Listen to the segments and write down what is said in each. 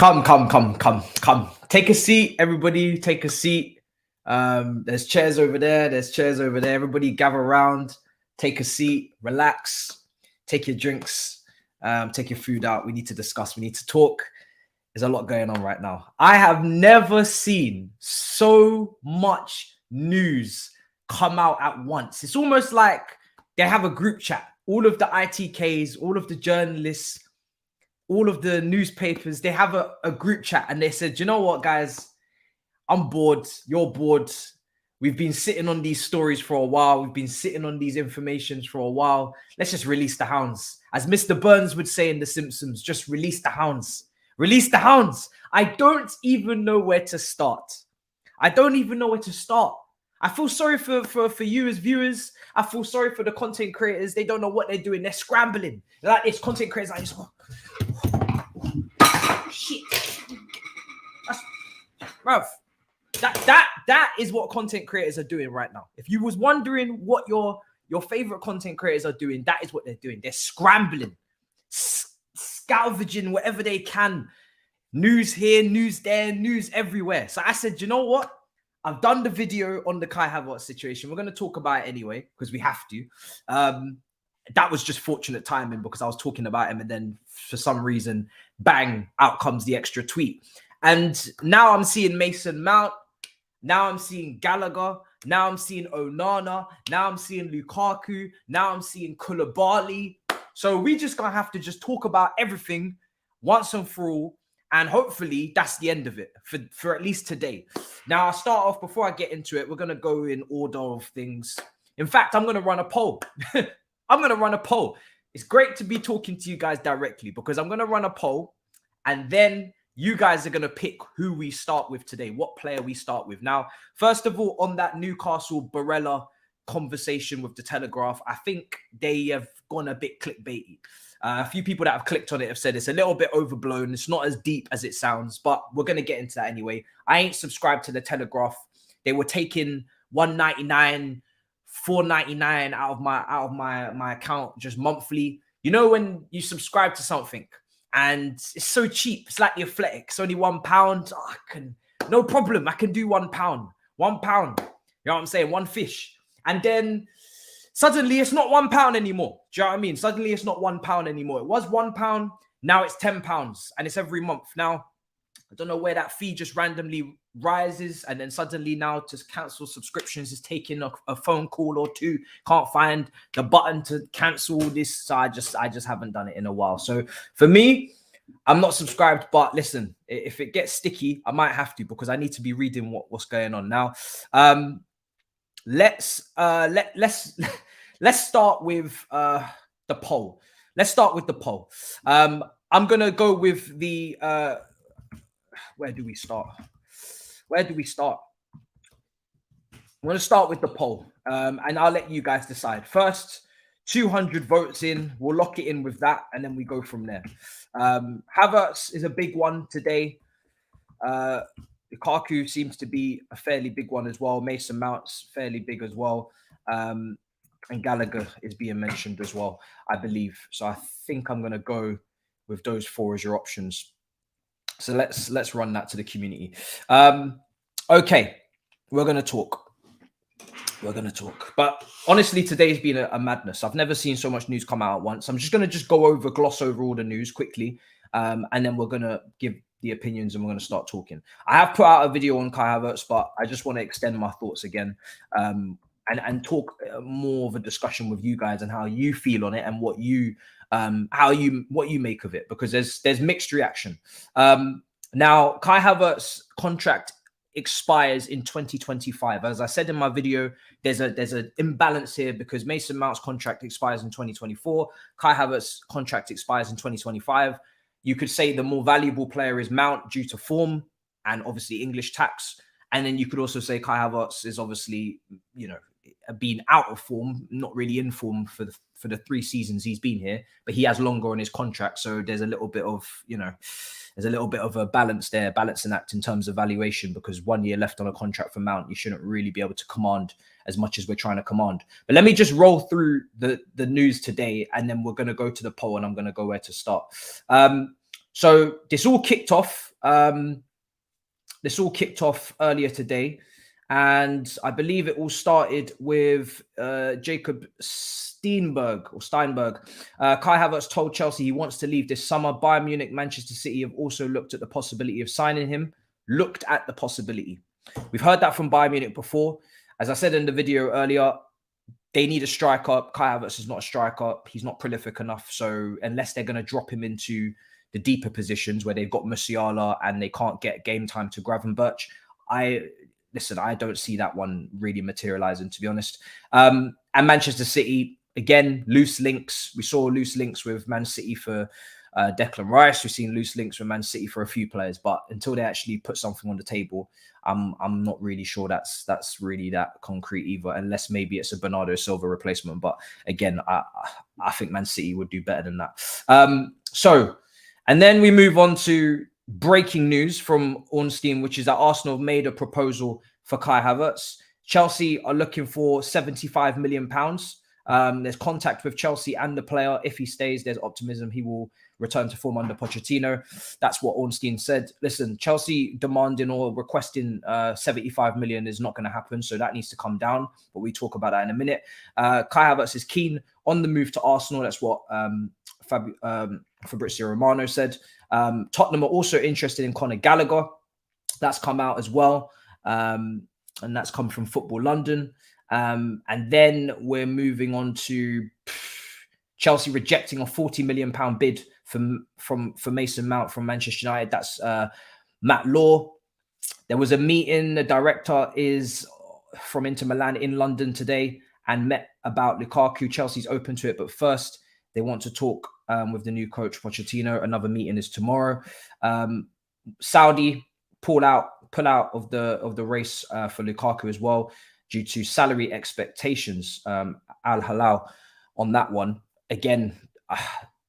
Come. Take a seat, everybody. Take a seat. There's chairs over there. Everybody gather around. Take a seat. Relax. Take your drinks. Take your food out. We need to discuss. We need to talk. There's a lot going on right now. I have never seen so much news come out at once. It's almost like they have a group chat. All of the ITKs, all of the journalists, all of the newspapers, they have a group chat and they said, you know what, guys, I'm bored. You're bored. We've been sitting on these stories for a while. We've been sitting on these informations for a while. Let's just release the hounds. As Mr. Burns would say in The Simpsons, just release the hounds. Release the hounds. I don't even know where to start. I feel sorry for you as viewers. I feel sorry for the content creators. They don't know what they're doing. They're scrambling. They're like this. Content creators like this. Shit. Bruv. That is what content creators are doing right now. If you was wondering what your favorite content creators are doing, that is what they're doing. They're scrambling, salvaging whatever they can. News here, news there, news everywhere. So I said, you know what? I've done the video on the Kai Havertz situation. We're going to talk about it anyway, because we have to. That was just fortunate timing because I was talking about him and then for some reason, bang, out comes the extra tweet. And now I'm seeing Mason Mount. Now I'm seeing Gallagher. Now I'm seeing Onana. Now I'm seeing Lukaku. Now I'm seeing Koulibaly. So we just going to have to just talk about everything once and for all. And hopefully that's the end of it for at least today. Now I'll start off, before I get into it, we're going to go in order of things. In fact, I'm going to run a poll. It's great to be talking to you guys directly because I'm going to run a poll and then you guys are going to pick who we start with today, what player we start with. Now, first of all, on that Newcastle Barella conversation with the Telegraph, I think they have gone a bit clickbaity. A few people that have clicked on it have said it's a little bit overblown. It's not as deep as it sounds, but we're going to get into that anyway. I ain't subscribed to the Telegraph. They were taking $1.99, $4.99 out of my account just monthly. You know when you subscribe to something and it's so cheap. It's like the Athletic. It's only £1. Oh, no problem. I can do £1. £1. You know what I'm saying? One fish. And then suddenly it's not £1 anymore. Do you know what I mean? Suddenly it's not £1 anymore. It was £1. Now it's £10 and it's every month. Now, I don't know where that fee just randomly rises. And then suddenly now to cancel subscriptions is taking a phone call or two. Can't find the button to cancel this. So I just haven't done it in a while. So for me, I'm not subscribed, but listen, if it gets sticky, I might have to because I need to be reading what's going on now. Let's start with the poll. Let's start with the poll. I'm gonna go with the where do we start? I'm gonna start with the poll, and I'll let you guys decide. First, 200 votes in. We'll lock it in with that, and then we go from there. Havertz is a big one today. Lukaku seems to be a fairly big one as well. Mason Mount's fairly big as well. And Gallagher is being mentioned as well, I believe. So I think I'm going to go with those four as your options. So let's run that to the community. Okay, we're going to talk. But honestly, today's been a madness. I've never seen so much news come out at once. I'm just going to gloss over all the news quickly. And then we're going to give the opinions and we're going to start talking. I have put out a video on Kai Havertz, but I just want to extend my thoughts again and talk more of a discussion with you guys and how you feel on it and what you make of it, because there's mixed reaction. Now, Kai Havertz contract expires in 2025. As I said in my video, there's an imbalance here because Mason Mount's contract expires in 2024. Kai Havertz's contract expires in 2025. You could say the more valuable player is Mount due to form and obviously English tax. And then you could also say Kai Havertz is obviously, being out of form, not really in form for the 3 seasons he's been here, but he has longer on his contract. So there's a little bit of, a balancing act in terms of valuation, because 1 year left on a contract for Mount, you shouldn't really be able to command as much as we're trying to command. But let me just roll through the news today, and then we're going to go to the poll, and I'm going to go where to start. So this all kicked off This all kicked off earlier today. And I believe it all started with Jacob Steinberg. Kai Havertz told Chelsea he wants to leave this summer. Bayern Munich, Manchester City have also looked at the possibility of signing him. Looked at the possibility. We've heard that from Bayern Munich before. As I said in the video earlier, they need a striker. Kai Havertz is not a striker. He's not prolific enough. So unless they're going to drop him into the deeper positions where they've got Musiala and they can't get game time to Gravenberch, I don't see that one really materializing, to be honest. And Manchester City, again, loose links. We saw loose links with Man City for Declan Rice. We've seen loose links with Man City for a few players, but until they actually put something on the table, I'm not really sure that's really that concrete either, unless maybe it's a Bernardo Silva replacement. But again, I think Man City would do better than that. And then we move on to breaking news from Ornstein, which is that Arsenal have made a proposal for Kai Havertz. Chelsea are looking for £75 million. There's contact with Chelsea and the player. If he stays, there's optimism he will return to form under Pochettino. That's what Ornstein said. Listen, Chelsea demanding or requesting 75 million is not going to happen, so that needs to come down. But we talk about that in a minute. Kai Havertz is keen on the move to Arsenal. That's what Fabrizio Romano said. Tottenham are also interested in Conor Gallagher. That's come out as well. And that's come from Football London. And then we're moving on to Chelsea rejecting a £40 million bid for Mason Mount from Manchester United. That's Matt Law. There was a meeting. The director is from Inter Milan in London today and met about Lukaku. Chelsea's open to it, but first they want to talk with the new coach Pochettino. Another meeting is tomorrow. Saudi pull out of the race for Lukaku as well due to salary expectations. Al Hilal on that one. Again,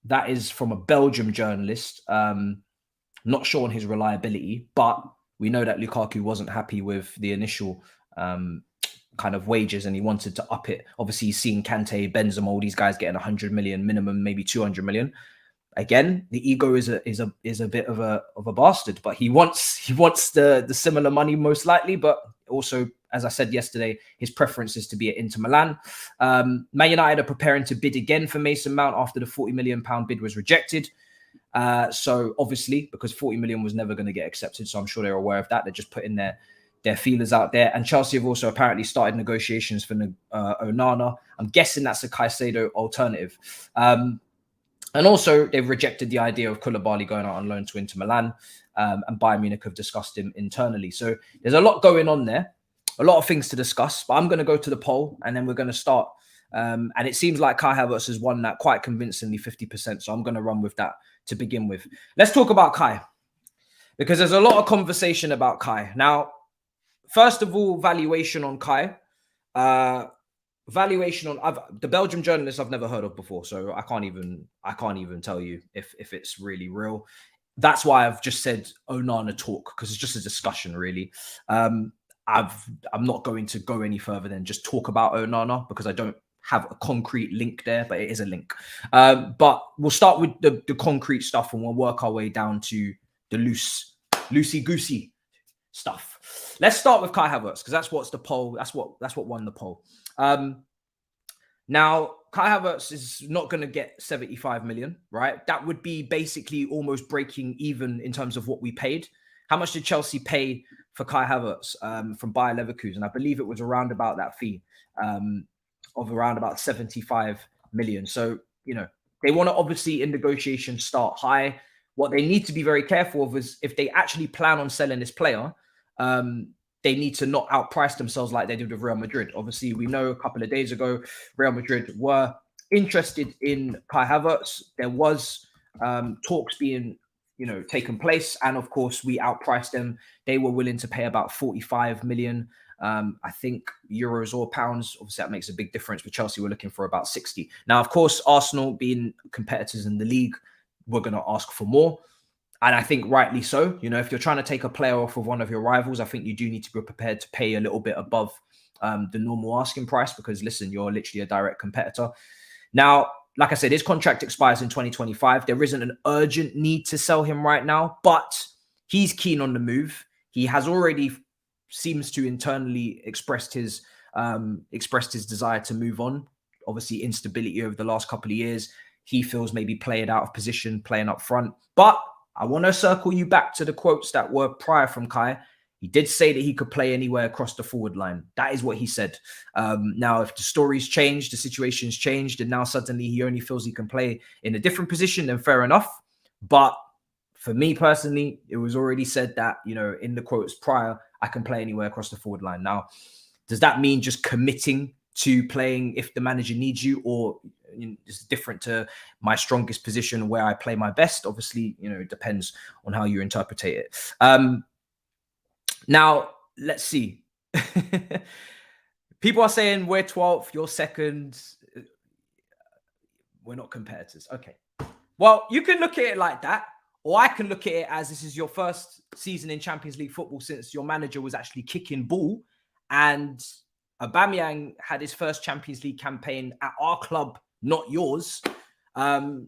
that is from a Belgium journalist. Not sure on his reliability, but we know that Lukaku wasn't happy with the initial kind of wages and he wanted to up it. Obviously, he's seen Kante, Benzema, all these guys getting 100 million minimum, maybe 200 million. Again, the ego is a bit of a bastard, but he wants the similar money most likely. But also, as I said yesterday, his preference is to be at Inter Milan. Man United are preparing to bid again for Mason Mount after the £40 million bid was rejected. So obviously, because 40 million was never going to get accepted, so I'm sure they're aware of that. They're just putting their feelers out there. And Chelsea have also apparently started negotiations for Onana. I'm guessing that's a Caicedo alternative. And also, they've rejected the idea of Koulibaly going out on loan to Inter Milan. And Bayern Munich have discussed him internally. So there's a lot going on there. A lot of things to discuss. But I'm going to go to the poll and then we're going to start. And it seems like Kai Havertz has won that quite convincingly, 50%. So I'm going to run with that to begin with. Let's talk about Kai. Because there's a lot of conversation about Kai. Now, first of all, valuation on Kai. Valuation on the Belgium journalist I've never heard of before, so I can't even tell you if it's really real. That's why I've just said Onana talk, because it's just a discussion, really. I'm not going to go any further than just talk about Onana because I don't have a concrete link there, but it is a link. But we'll start with the concrete stuff and we'll work our way down to the loosey-goosey stuff. Let's start with Kai Havertz because that's what's the poll. That's what won the poll. Now, Kai Havertz is not going to get 75 million, right? That would be basically almost breaking even in terms of what we paid. How much did Chelsea pay for Kai Havertz from Bayer Leverkusen? I believe it was around about that fee of around about 75 million. So, you know, they want to obviously in negotiations start high. What they need to be very careful of is if they actually plan on selling this player, they need to not outprice themselves like they did with Real Madrid. Obviously, we know a couple of days ago, Real Madrid were interested in Kai Havertz. There was talks being, taken place. And of course, we outpriced them. They were willing to pay about 45 million, I think euros or pounds. Obviously, that makes a big difference. But Chelsea were looking for about 60. Now, of course, Arsenal being competitors in the league, we're going to ask for more. And I think rightly so. If you're trying to take a player off of one of your rivals, I think you do need to be prepared to pay a little bit above the normal asking price because, listen, you're literally a direct competitor. Now, like I said, his contract expires in 2025. There isn't an urgent need to sell him right now, but he's keen on the move. He has already seems to internally expressed his desire to move on. Obviously, instability over the last couple of years. He feels maybe playing out of position, playing up front. But I want to circle you back to the quotes that were prior from Kai. He did say that he could play anywhere across the forward line. That is what he said. Now, if the story's changed, the situation's changed, and now suddenly he only feels he can play in a different position, then fair enough. But for me personally, it was already said that, you know, in the quotes prior, I can play anywhere across the forward line. Now, does that mean just committing to playing if the manager needs you, or it's different to my strongest position where I play my best? Obviously, you know, it depends on how you interpret it. Now, let's see. People are saying we're 12th, you're second. We're not competitors. Okay. Well, you can look at it like that, or I can look at it as this is your first season in Champions League football since your manager was actually kicking ball, and Aubameyang had his first Champions League campaign at our club, not yours.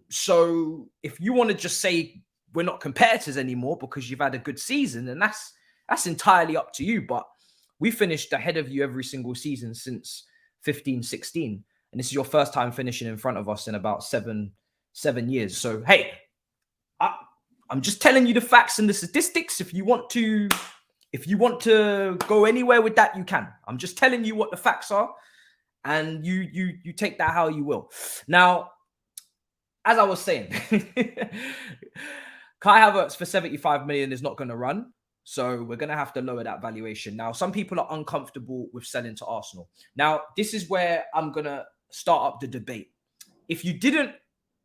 So if you want to just say we're not competitors anymore because you've had a good season, then that's entirely up to you. But we finished ahead of you every single season since 15-16. And this is your first time finishing in front of us in about seven years. So, hey, I'm just telling you the facts and the statistics. If you want to go anywhere with that, you can. I'm just telling you what the facts are, and you take that how you will. Now, as I was saying, Kai Havertz for 75 million is not going to run. So we're going to have to lower that valuation. Now, some people are uncomfortable with selling to Arsenal. Now, this is where I'm going to start up the debate. If you didn't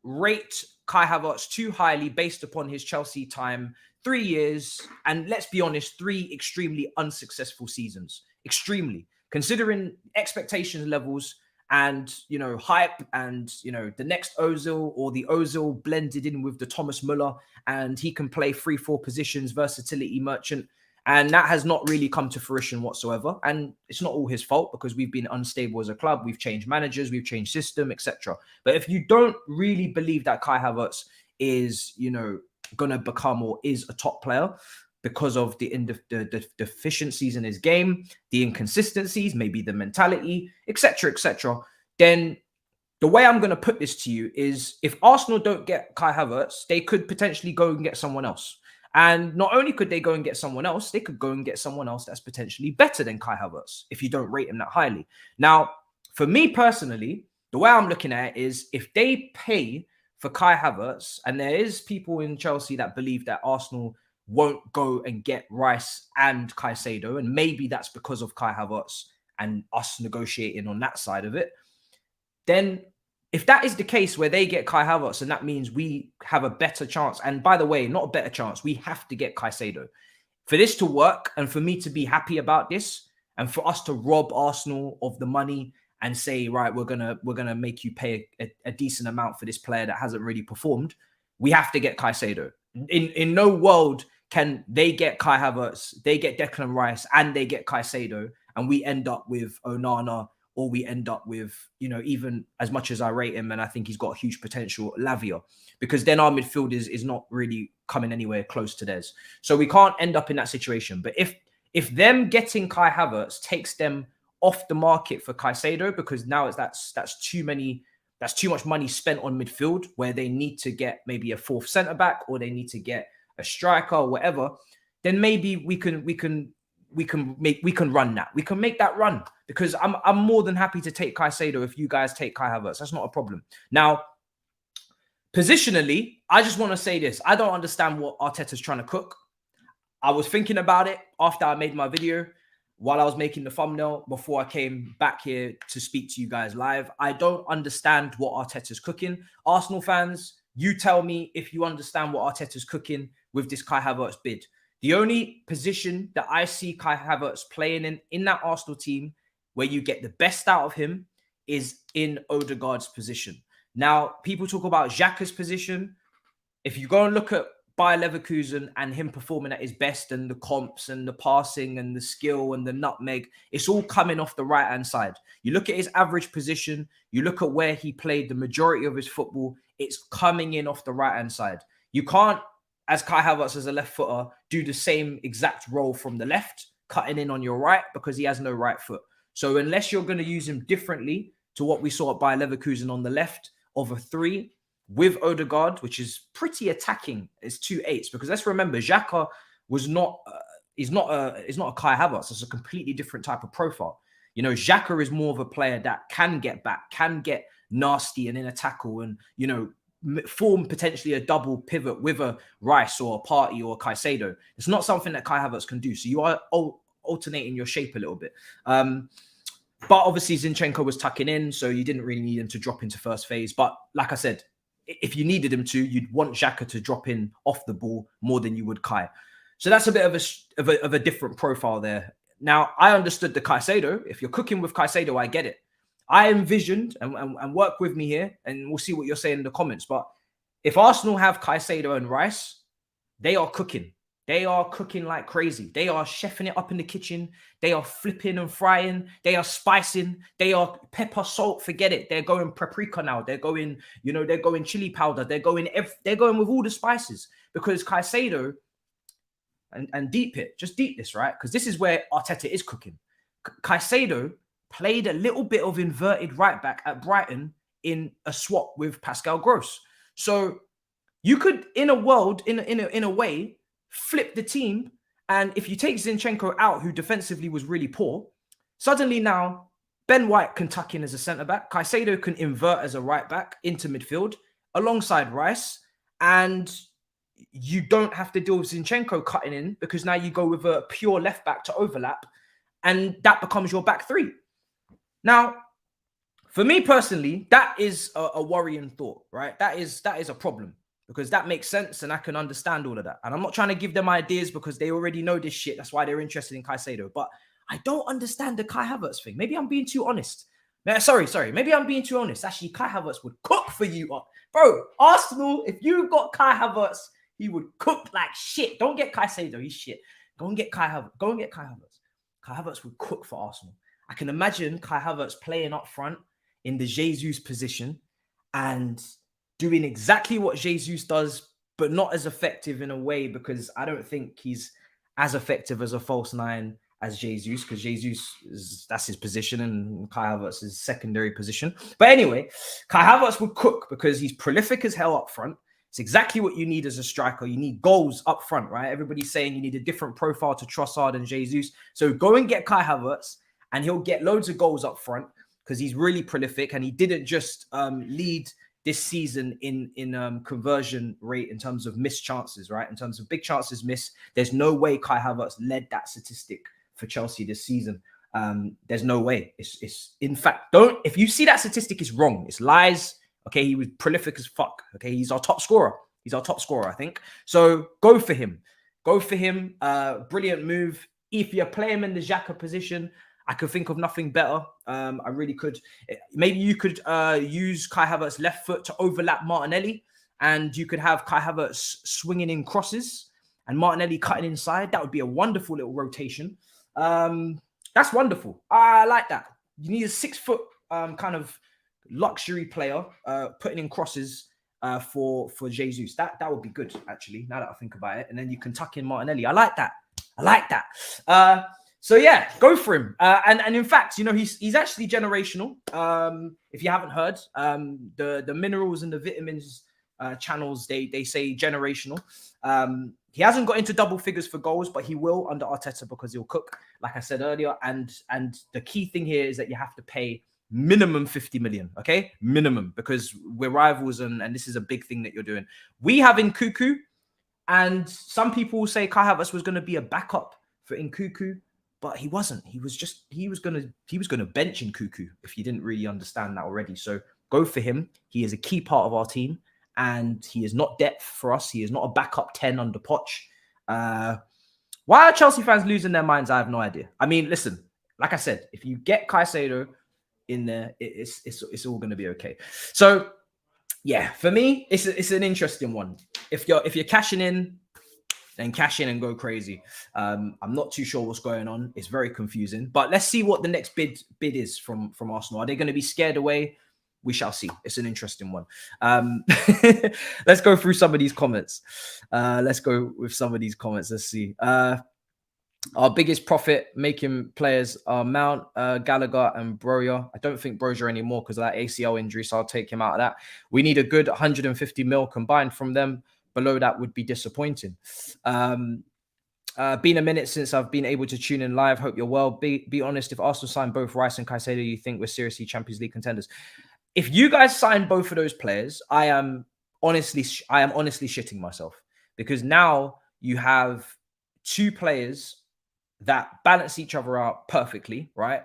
rate Kai Havertz too highly based upon his Chelsea time, 3 years, and let's be honest, 3 extremely unsuccessful seasons. Extremely. Considering expectations levels and, you know, hype and, you know, the next Ozil or the Ozil blended in with the Thomas Muller, and he can play 3-4 positions, versatility merchant. And that has not really come to fruition whatsoever. And it's not all his fault because we've been unstable as a club. We've changed managers, we've changed system, etc. But if you don't really believe that Kai Havertz is, you know, going to become or is a top player because of the deficiencies in his game, the inconsistencies, maybe the mentality, etc., then the way I'm going to put this to you is if Arsenal don't get Kai Havertz, they could potentially go and get someone else. And not only could they go and get someone else, they could go and get someone else that's potentially better than Kai Havertz if you don't rate him that highly. Now, for me personally, the way I'm looking at it is if they pay for Kai Havertz, and there is people in Chelsea that believe that Arsenal won't go and get Rice and Caicedo, and maybe that's because of Kai Havertz and us negotiating on that side of it, then if that is the case where they get Kai Havertz, and that means we have a better chance, and by the way, not a better chance, we have to get Caicedo. For this to work and for me to be happy about this and for us to rob Arsenal of the money and say, right, we're gonna make you pay a decent amount for this player that hasn't really performed, we have to get Caicedo. In no world can they get Kai Havertz, they get Declan Rice, and they get Caicedo, and we end up with Onana, or we end up with, you know, even as much as I rate him and I think he's got huge potential, Lavia, because then our midfield is not really coming anywhere close to theirs. So we can't end up in that situation. But if them getting Kai Havertz takes them off the market for Caicedo, because now that's too much money spent on midfield where they need to get maybe a 4th centre back or they need to get a striker or whatever, then maybe we can run that. We can make that run because I'm more than happy to take Caicedo if you guys take Kai Havertz. That's not a problem. Now, positionally, I just want to say this. I don't understand what Arteta's trying to cook. I was thinking about it after I made my video, while I was making the thumbnail, before I came back here to speak to you guys live. I don't understand what Arteta's cooking. Arsenal fans, you tell me if you understand what Arteta's cooking with this Kai Havertz bid. The only position that I see Kai Havertz playing in that Arsenal team where you get the best out of him is in Odegaard's position. Now, people talk about Xhaka's position. If you go and look at Bayer Leverkusen and him performing at his best and the comps and the passing and the skill and the nutmeg, it's all coming off the right-hand side. You look at his average position, you look at where he played the majority of his football, it's coming in off the right-hand side. You can't, as Kai Havertz as a left footer do the same exact role from the left, cutting in on your right because he has no right foot. So unless you're going to use him differently to what we saw at Bayer Leverkusen on the left of a 3 with Odegaard, which is pretty attacking, it's 2-8s, because let's remember Xhaka was not he's not a Kai Havertz. It's a completely different type of profile. You know, Xhaka is more of a player that can get back, can get nasty and in a tackle, and you know, form potentially a double pivot with a Rice or a Partey or a Caicedo. It's not something that Kai Havertz can do. So you are alternating your shape a little bit. But obviously Zinchenko was tucking in, so you didn't really need him to drop into first phase. But like I said, if you needed him to, you'd want Xhaka to drop in off the ball more than you would Kai. So that's a bit of a different profile there. Now, I understood the Caicedo. If you're cooking with Caicedo, I get it. I envisioned, and work with me here, and we'll see what you're saying in the comments. But if Arsenal have Caicedo and Rice, they are cooking. They are cooking like crazy. They are chefing it up in the kitchen. They are flipping and frying. They are spicing. They are pepper, salt. Forget it. They're going paprika now. They're going, you know, they're going chili powder. They're going with all the spices, because Caicedo and deep it. Just deep this, right? Because this is where Arteta is cooking. Caicedo played a little bit of inverted right back at Brighton in a swap with Pascal Gross. So you could, in a way, flip the team. And if you take Zinchenko out, who defensively was really poor, suddenly now Ben White can tuck in as a centre-back. Caicedo can invert as a right-back into midfield alongside Rice. And you don't have to deal with Zinchenko cutting in, because now you go with a pure left-back to overlap. And that becomes your back 3. Now, for me personally, that is a worrying thought, right? That is a problem, because that makes sense and I can understand all of that. And I'm not trying to give them ideas because they already know this shit. That's why they're interested in Caicedo. But I don't understand the Kai Havertz thing. Maybe I'm being too honest. Sorry. Maybe I'm being too honest. Actually, Kai Havertz would cook for you. Bro, Arsenal, if you got Kai Havertz, he would cook like shit. Don't get Caicedo. He's shit. Go and get Kai Havertz. Kai Havertz would cook for Arsenal. I can imagine Kai Havertz playing up front in the Jesus position and doing exactly what Jesus does, but not as effective in a way, because I don't think he's as effective as a false 9 as Jesus, because Jesus that's his position and Kai Havertz is secondary position. But anyway, Kai Havertz would cook because he's prolific as hell up front. It's exactly what you need as a striker. You need goals up front, right? Everybody's saying you need a different profile to Trossard and Jesus. So go and get Kai Havertz, and he'll get loads of goals up front because he's really prolific. And he didn't just lead this season in conversion rate in terms of missed chances, right? In terms of big chances missed, there's no way Kai Havertz led that statistic for Chelsea this season. There's no way. It's in fact, if you see that statistic, it's wrong. It's lies. Okay, he was prolific as fuck. Okay, he's our top scorer. I think. So go for him. Brilliant move. If you play him in the Xhaka position, I could think of nothing better. I really could. Maybe you could use Kai Havertz left foot to overlap Martinelli, and you could have Kai Havertz swinging in crosses and Martinelli cutting inside. That would be a wonderful little rotation. That's wonderful. I like that. You need a 6 foot kind of luxury player putting in crosses for Jesus. That would be good, actually, now that I think about it. And then you can tuck in Martinelli. I like that. So yeah, go for him. And in fact, you know, he's actually generational. If you haven't heard, the minerals and the vitamins channels, they say generational. He hasn't got into double figures for goals, but he will under Arteta because he'll cook, like I said earlier. And the key thing here is that you have to pay minimum 50 million, okay? Minimum, because we're rivals and this is a big thing that you're doing. We have Nkunku, and some people will say Kai Havertz was going to be a backup for Nkunku, but he wasn't. He was going to bench Nkunku if you didn't really understand that already. So go for him. He is a key part of our team, and he is not depth for us. He is not a backup 10 under Poch. Why are Chelsea fans losing their minds? I have no idea. I mean, listen, like I said, if you get Caicedo in there, it's all going to be okay. So yeah, for me, it's an interesting one. If you're cashing in, then cash in and go crazy. I'm not too sure what's going on. It's very confusing. But let's see what the next bid is from Arsenal. Are they going to be scared away? we shall see. It's an interesting one. Let's go through some of these comments. Let's go with some of these comments. Let's see. Our biggest profit making players are Mount, Gallagher, and Broja. I don't think Broja anymore because of that ACL injury, so I'll take him out of that. We need a good 150 mil combined from them. Below that would be disappointing. Been a minute since I've been able to tune in live. Hope you're well. Be honest, if Arsenal sign both Rice and Caicedo, you think we're seriously Champions League contenders? If you guys sign both of those players, I am honestly shitting myself, because now you have two players that balance each other out perfectly, right?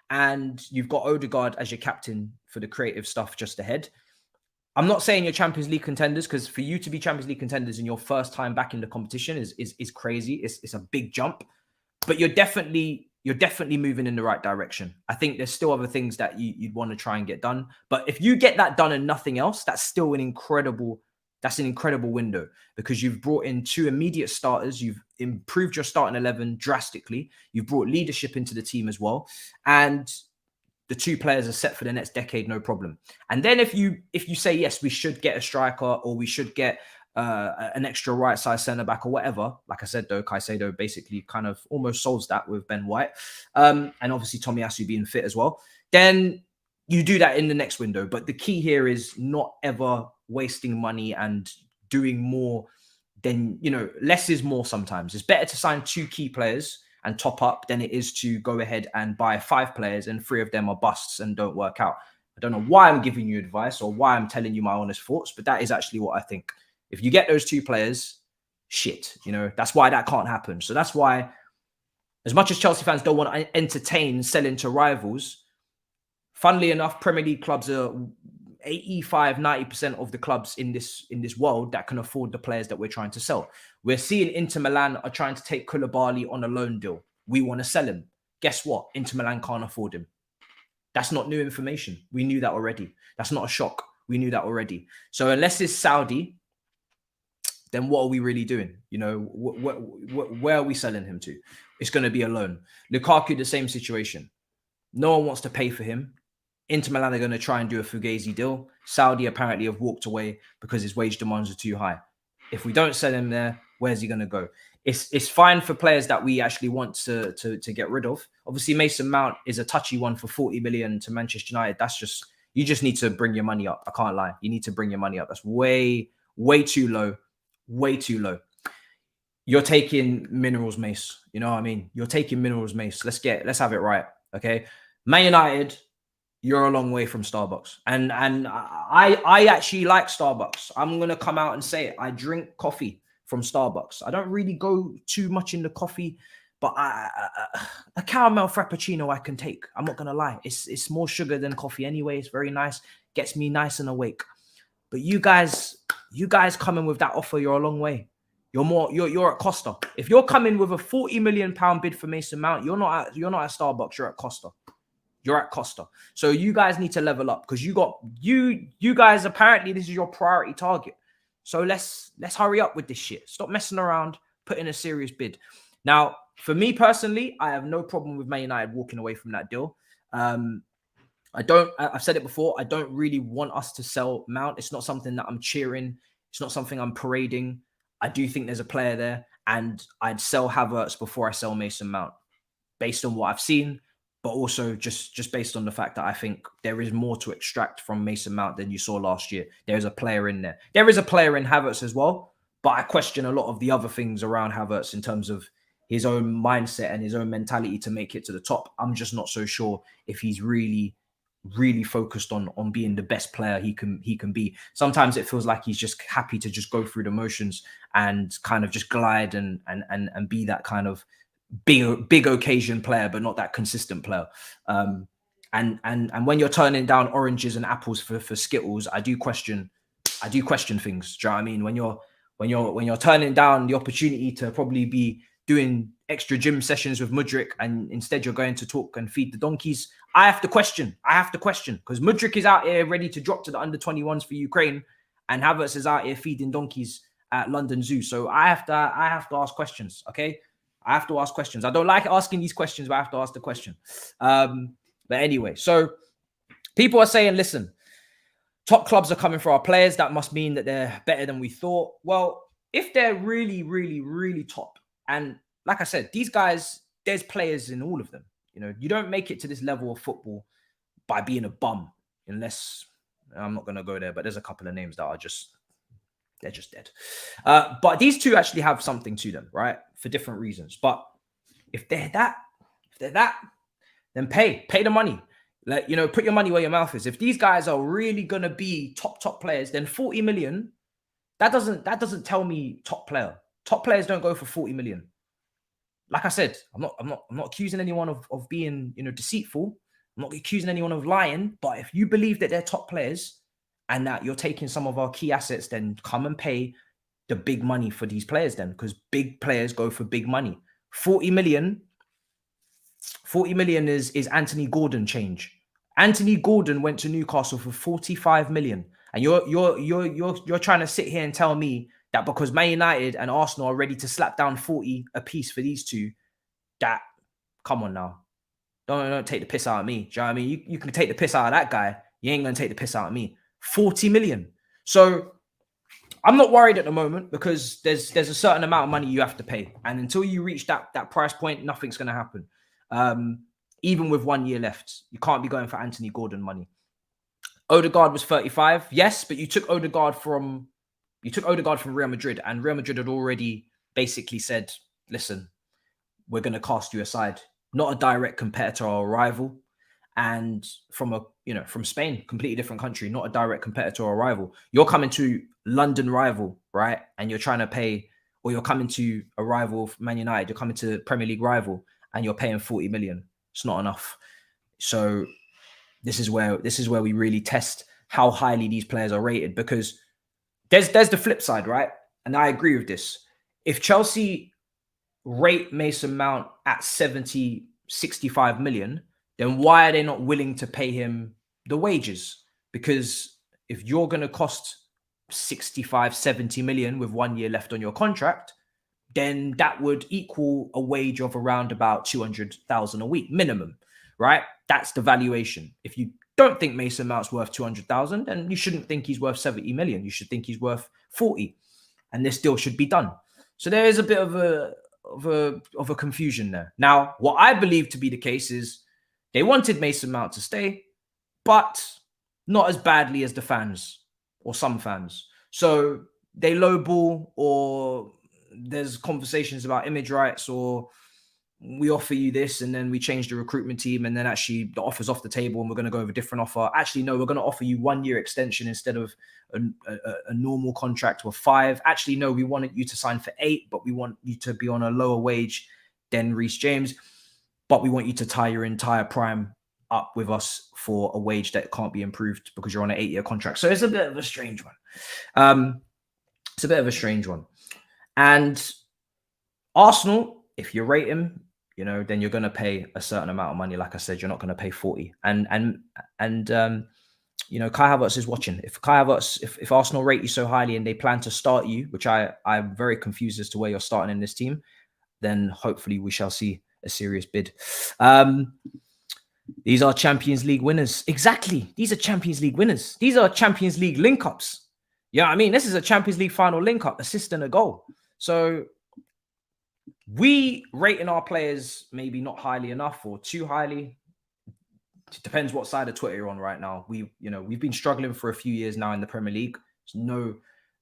And you've got Odegaard as your captain for the creative stuff just ahead. I'm not saying you're Champions League contenders, because for you to be Champions League contenders in your first time back in the competition is crazy. It's a big jump, but you're definitely moving in the right direction. I think there's still other things that you'd want to try and get done, but if you get that done and nothing else, that's still an incredible window, because you've brought in two immediate starters. You've improved your starting 11 drastically. You've brought leadership into the team as well. And the two players are set for the next decade, no problem. And then if you say, yes, we should get a striker, or we should get an extra right side centre back or whatever. Like I said, though, Caicedo basically kind of almost solves that with Ben White. And obviously Tomiyasu being fit as well. Then you do that in the next window. But the key here is not ever wasting money and doing more than, less is more sometimes. It's better to sign two key players and top up than it is to go ahead and buy 5 players and 3 of them are busts and don't work out. I don't know why I'm giving you advice or why I'm telling you my honest thoughts, but that is actually what I think. If you get those 2 players, shit, that's why that can't happen. So that's why, as much as Chelsea fans don't want to entertain selling to rivals, funnily enough, Premier League clubs are 85-90% of the clubs in this world that can afford the players that we're trying to sell. We're seeing Inter Milan are trying to take Koulibaly on a loan deal. We want to sell him. Guess what? Inter Milan can't afford him. That's not new information. We knew that already. That's not a shock. We knew that already. So unless it's Saudi, then what are we really doing? Where are we selling him to? It's going to be a loan. Lukaku, the same situation. No one wants to pay for him. Inter Milan are going to try and do a Fugazi deal. Saudi apparently have walked away because his wage demands are too high. If we don't sell him there, where's he going to go? It's fine for players that we actually want to get rid of. Obviously, Mason Mount is a touchy one for 40 million to Manchester United. You just need to bring your money up. I can't lie. You need to bring your money up. That's way, way too low. Way too low. You're taking Minerals Mace. You know what I mean? You're taking Minerals Mace. Let's have it right. Okay. Man United, you're a long way from Starbucks. And I actually like Starbucks. I'm going to come out and say it. I drink coffee from Starbucks. I don't really go too much into coffee, but a caramel frappuccino I can take. I'm not going to lie. It's more sugar than coffee anyway. It's very nice. Gets me nice and awake. But you guys coming with that offer, you're a long way. You're at Costa. If you're coming with a £40 million bid for Mason Mount, you're not at Starbucks, you're at Costa. You're at Costa. So you guys need to level up, because you guys, apparently this is your priority target. So let's hurry up with this shit. Stop messing around, put in a serious bid. Now, for me personally, I have no problem with Man United walking away from that deal. I've said it before, I don't really want us to sell Mount. It's not something that I'm cheering. It's not something I'm parading. I do think there's a player there, and I'd sell Havertz before I sell Mason Mount, based on what I've seen, but also just based on the fact that I think there is more to extract from Mason Mount than you saw last year. There's a player in there. There is a player in Havertz as well, but I question a lot of the other things around Havertz in terms of his own mindset and his own mentality to make it to the top. I'm just not so sure if he's really focused on being the best player he can be. Sometimes it feels like he's just happy to just go through the motions and kind of just glide and be that kind of big occasion player, but not that consistent player. And when you're turning down oranges and apples for Skittles, I do question things. Do you know what I mean? When you're turning down the opportunity to probably be doing extra gym sessions with Mudryk, and instead you're going to talk and feed the donkeys, I have to question, because Mudryk is out here ready to drop to the under-21s for Ukraine, and Havertz is out here feeding donkeys at London Zoo. So I have to ask questions, okay? I have to ask questions. I don't like asking these questions, but I have to ask the question. But anyway, so people are saying, listen, top clubs are coming for our players. That must mean that they're better than we thought. Well, if they're really, really, really top, and like I said, these guys, there's players in all of them. You know, you don't make it to this level of football by being a bum, unless I'm not going to go there, but there's a couple of names that are just, they're just dead. But these two actually have something to them, right? For different reasons. But if they're that, then pay the money. Like, you know, put your money where your mouth is. If these guys are really going to be top players, then 40 million, that doesn't tell me top player. Top players don't go for 40 million. Like I said, I'm not accusing anyone of being, you know, deceitful. I'm not accusing anyone of lying. But if you believe that they're top players and that you're taking some of our key assets, then come and pay the big money for these players then, because big players go for big money. 40 million is Anthony Gordon change. Anthony Gordon went to Newcastle for 45 million. And you're trying to sit here and tell me that because Man United and Arsenal are ready to slap down 40 apiece for these two, that, come on now. Don't take the piss out of me. Do you know what I mean? You can take the piss out of that guy. You ain't going to take the piss out of me. 40 million. So I'm not worried at the moment because there's a certain amount of money you have to pay. And until you reach that price point, nothing's going to happen. Even with 1 year left, you can't be going for Anthony Gordon money. Odegaard was 35. Yes, but you took Odegaard from Real Madrid, and Real Madrid had already basically said, listen, we're going to cast you aside. Not a direct competitor or rival. And from Spain, completely different country, not a direct competitor or rival. You're coming to London rival, right? And you're trying to pay, or you're coming to a rival of Man United, you're coming to Premier League rival, and you're paying 40 million. It's not enough. So this is where we really test how highly these players are rated, because there's the flip side, right? And I agree with this. If Chelsea rate Mason Mount at 70, 65 million, then why are they not willing to pay him the wages? Because if you're going to cost 65, 70 million with 1 year left on your contract, then that would equal a wage of around about 200,000 a week minimum, right? That's the valuation. If you don't think Mason Mount's worth 200,000, then you shouldn't think he's worth 70 million. You should think he's worth 40, and this deal should be done. So there is a bit of a confusion there. Now, what I believe to be the case is they wanted Mason Mount to stay, but not as badly as the fans or some fans. So they lowball, or there's conversations about image rights, or we offer you this and then we change the recruitment team and then actually the offer's off the table and we're going to go with a different offer. Actually, no, we're going to offer you 1 year extension instead of a normal contract of 5. Actually, no, we wanted you to sign for 8, but we want you to be on a lower wage than Reece James, but we want you to tie your entire prime up with us for a wage that can't be improved because you're on an 8-year contract. So it's a bit of a strange one. It's a bit of a strange one. And Arsenal, if you rate him, you know, then you're going to pay a certain amount of money. Like I said, you're not going to pay 40. And you know, Kai Havertz is watching. If Arsenal rate you so highly and they plan to start you, which I'm very confused as to where you're starting in this team, then hopefully we shall see a serious bid. These are Champions League winners. Exactly. These are Champions League winners. These are Champions League link-ups. You know what I mean? This is a Champions League final link-up, assist and a goal. So we rating our players maybe not highly enough or too highly. It depends what side of Twitter you're on right now. We've been struggling for a few years now in the Premier League.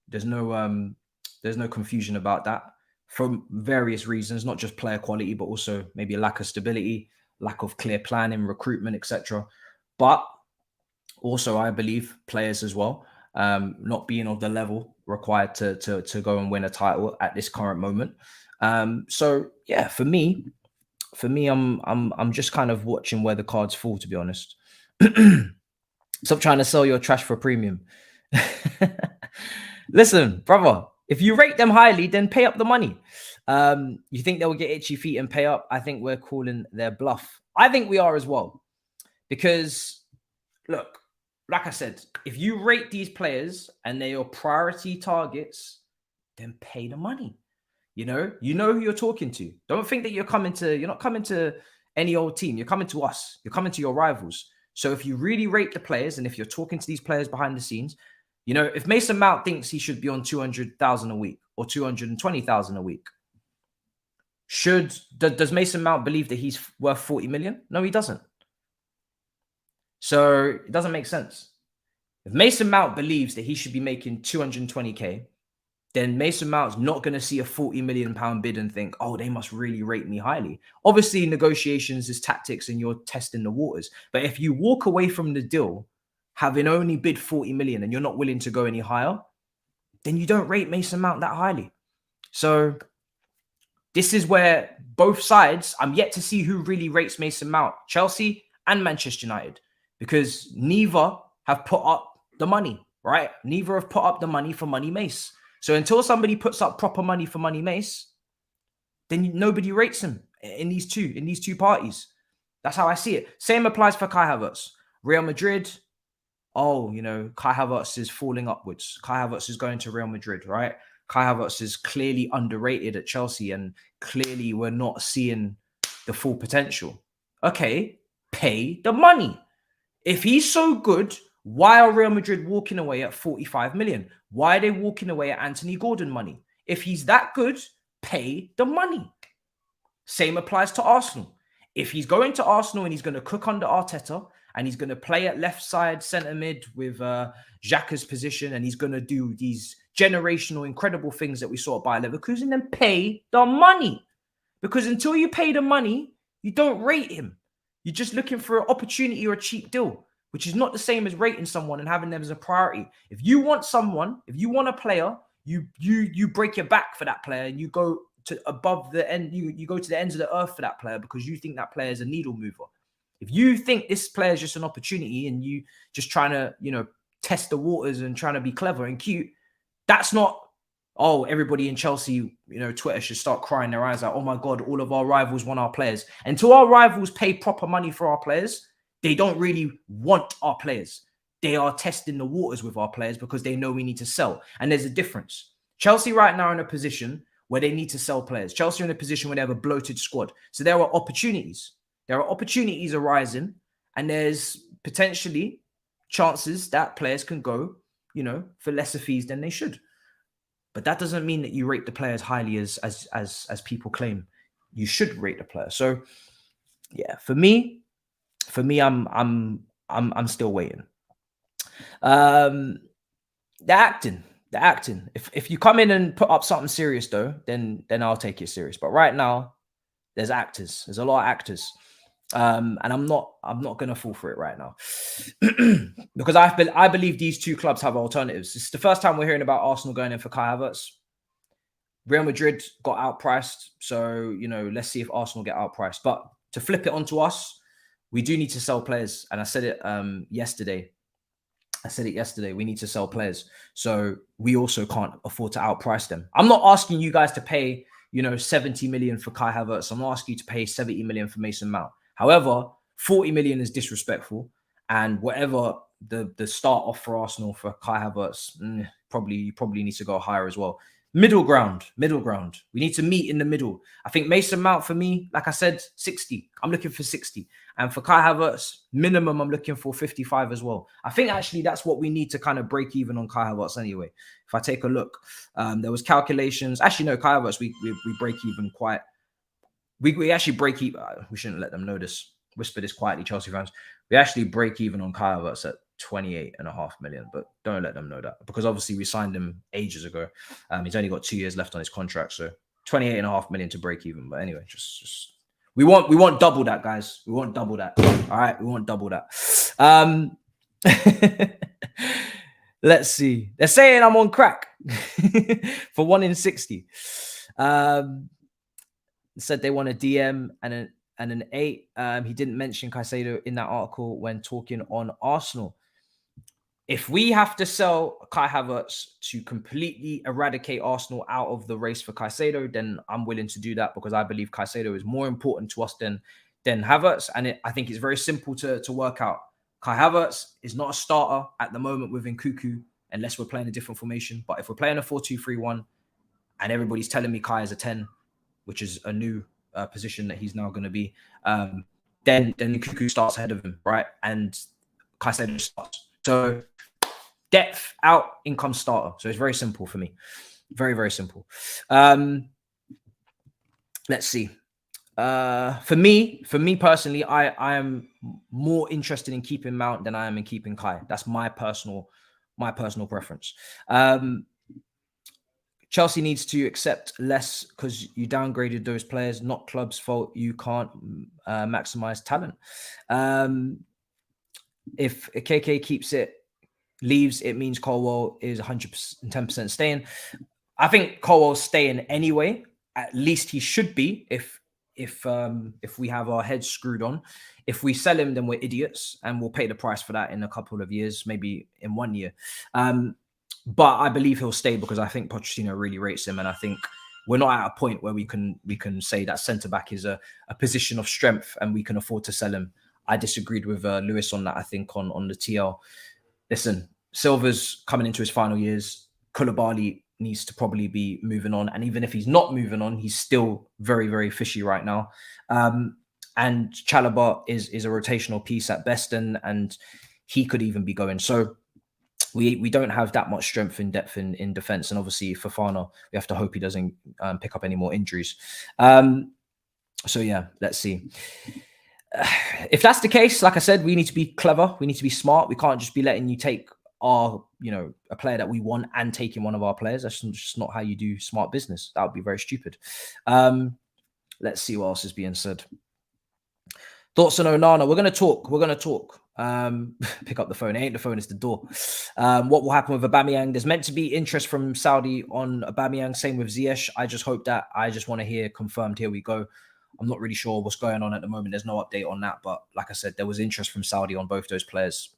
There's no confusion about that for various reasons, not just player quality, but also maybe a lack of stability, lack of clear planning, recruitment, etc. But also, I believe players as well, not being of the level required to go and win a title at this current moment. So yeah, for me, I'm just kind of watching where the cards fall, to be honest. Stop trying to sell your trash for premium. Listen, brother, if you rate them highly, then pay up the money. You think they'll get itchy feet and pay up? I think we're calling their bluff. I think we are as well. Because, look, like I said, if you rate these players and they're your priority targets, then pay the money. You know who you're talking to. Don't think that you're not coming to any old team. You're coming to us. You're coming to your rivals. So if you really rate the players, and if you're talking to these players behind the scenes, you know, if Mason Mount thinks he should be on 200,000 a week or 220,000 a week, does Mason Mount believe that he's worth 40 million? No, he doesn't. So it doesn't make sense. If Mason Mount believes that he should be making 220k, then Mason Mount's not going to see a 40 million pound bid and think, oh, they must really rate me highly. Obviously, negotiations is tactics and you're testing the waters. But if you walk away from the deal having only bid 40 million and you're not willing to go any higher, then you don't rate Mason Mount that highly. So this is where both sides, I'm yet to see who really rates Mason Mount, Chelsea and Manchester United, because neither have put up the money, right? Neither have put up the money for Money Mace. So until somebody puts up proper money for Money Mace, then nobody rates him in these two parties. That's how I see it. Same applies for Kai Havertz. Real Madrid, oh, you know, Kai Havertz is falling upwards. Kai Havertz is going to Real Madrid, right? Kai Havertz is clearly underrated at Chelsea and clearly we're not seeing the full potential. Okay, pay the money. If he's so good, why are Real Madrid walking away at 45 million? Why are they walking away at Anthony Gordon money? If he's that good, pay the money. Same applies to Arsenal. If he's going to Arsenal and he's going to cook under Arteta and he's going to play at left side centre mid with Xhaka's position and he's going to do these generational, incredible things that we saw at Bayer Leverkusen, then pay the money. Because until you pay the money, you don't rate him. You're just looking for an opportunity or a cheap deal, which is not the same as rating someone and having them as a priority. If you want someone, if you want a player, you break your back for that player and you go to above the end, you go to the ends of the earth for that player because you think that player is a needle mover. If you think this player is just an opportunity and you just trying to, you know, test the waters and trying to be clever and cute, that's not, oh, everybody in Chelsea, you know, Twitter should start crying their eyes out. Oh my God, all of our rivals want our players. Until our rivals pay proper money for our players, they don't really want our players. They are testing the waters with our players because they know we need to sell. And there's a difference. Chelsea right now are in a position where they need to sell players. Chelsea are in a position where they have a bloated squad. So there are opportunities. There are opportunities arising and there's potentially chances that players can go, you know, for lesser fees than they should. But that doesn't mean that you rate the players highly as people claim. You should rate the player. So yeah, for me, I'm still waiting. The acting. If you come in and put up something serious though, then I'll take it serious. But right now, there's actors. There's a lot of actors. And I'm not gonna fall for it right now. Because I believe these two clubs have alternatives. It's the first time we're hearing about Arsenal going in for Kai Havertz. Real Madrid got outpriced. So, you know, let's see if Arsenal get outpriced. But to flip it onto us, we do need to sell players. And I said it yesterday. We need to sell players. So we also can't afford to outprice them. I'm not asking you guys to pay, you know, 70 million for Kai Havertz. I'm not asking you to pay 70 million for Mason Mount. However, 40 million is disrespectful. And whatever the start off for Arsenal for Kai Havertz, you probably need to go higher as well. Middle ground. We need to meet in the middle. I think Mason Mount for me, like I said, 60. I'm looking for 60. And for Kai Havertz, minimum, I'm looking for 55 as well. I think actually that's what we need to kind of break even on Kai Havertz anyway. If I take a look, there was calculations. Actually, no, Kai Havertz, we break even quite. We actually break even. We shouldn't let them know this. Whisper this quietly, Chelsea fans. We actually break even on Kai Havertz at 28.5 million, but don't let them know that because obviously we signed him ages ago. He's only got 2 years left on his contract, so 28.5 million to break even. But anyway, just we want double that, guys. We want double that. All right, we want double that. Let's see. They're saying I'm on crack for 1 in 60. Said they want a DM and an 8. He didn't mention Caicedo in that article when talking on Arsenal. If we have to sell Kai Havertz to completely eradicate Arsenal out of the race for Caicedo, then I'm willing to do that because I believe Caicedo is more important to us than Havertz. And I think it's very simple to work out. Kai Havertz is not a starter at the moment with Nkunku unless we're playing a different formation. But if we're playing a 4-2-3-1 and everybody's telling me Kai is a 10, which is a new position that he's now going to be, then Lukaku starts ahead of him, right? And Caicedo starts. So depth out, income starter. So it's very simple for me. Very, very simple. Let's see. For me personally, I am more interested in keeping Mount than I am in keeping Kai. That's my personal preference. Chelsea needs to accept less because you downgraded those players, not club's fault. You can't maximize talent. If KK leaves, it means Colwell is 110% staying. I think Colwell's staying anyway. At least he should be if we have our heads screwed on. If we sell him, then we're idiots and we'll pay the price for that in a couple of years, maybe in 1 year. But I believe he'll stay because I think Pochettino really rates him, and I think we're not at a point where we can say that centre back is a position of strength and we can afford to sell him. I disagreed with Lewis on that. I think on the TL. Listen, Silva's coming into his final years. Koulibaly needs to probably be moving on, and even if he's not moving on, he's still very, very fishy right now. And Chalobah is a rotational piece at best, and he could even be going. So we don't have that much strength in depth in defense, and obviously Fofana, we have to hope he doesn't pick up any more injuries. So yeah, let's see. If that's the case, like I said, we need to be clever. We need to be smart. We can't just be letting you take a player that we want and taking one of our players. That's just not how you do smart business. That would be very stupid. Let's see what else is being said. Thoughts on Onana? We're going to talk. Pick up the phone. It ain't the phone, it's the door. What will happen with Aubameyang? There's meant to be interest from Saudi on Aubameyang. Same with Ziyech. I just want to hear confirmed. Here we go. I'm not really sure what's going on at the moment. There's no update on that. But like I said, there was interest from Saudi on both those players.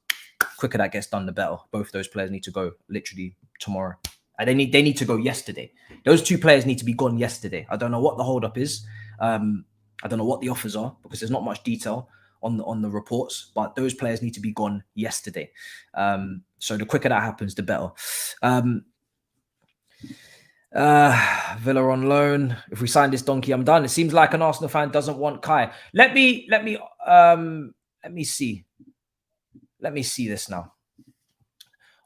Quicker that gets done, the better. Both those players need to go literally tomorrow. And they need to go yesterday. Those two players need to be gone yesterday. I don't know what the holdup is. I don't know what the offers are because there's not much detail on the reports. But those players need to be gone yesterday. So the quicker that happens, the better. Villa on loan. If we sign this donkey, I'm done. It seems like an Arsenal fan doesn't want Kai. Let me see. Let me see this now.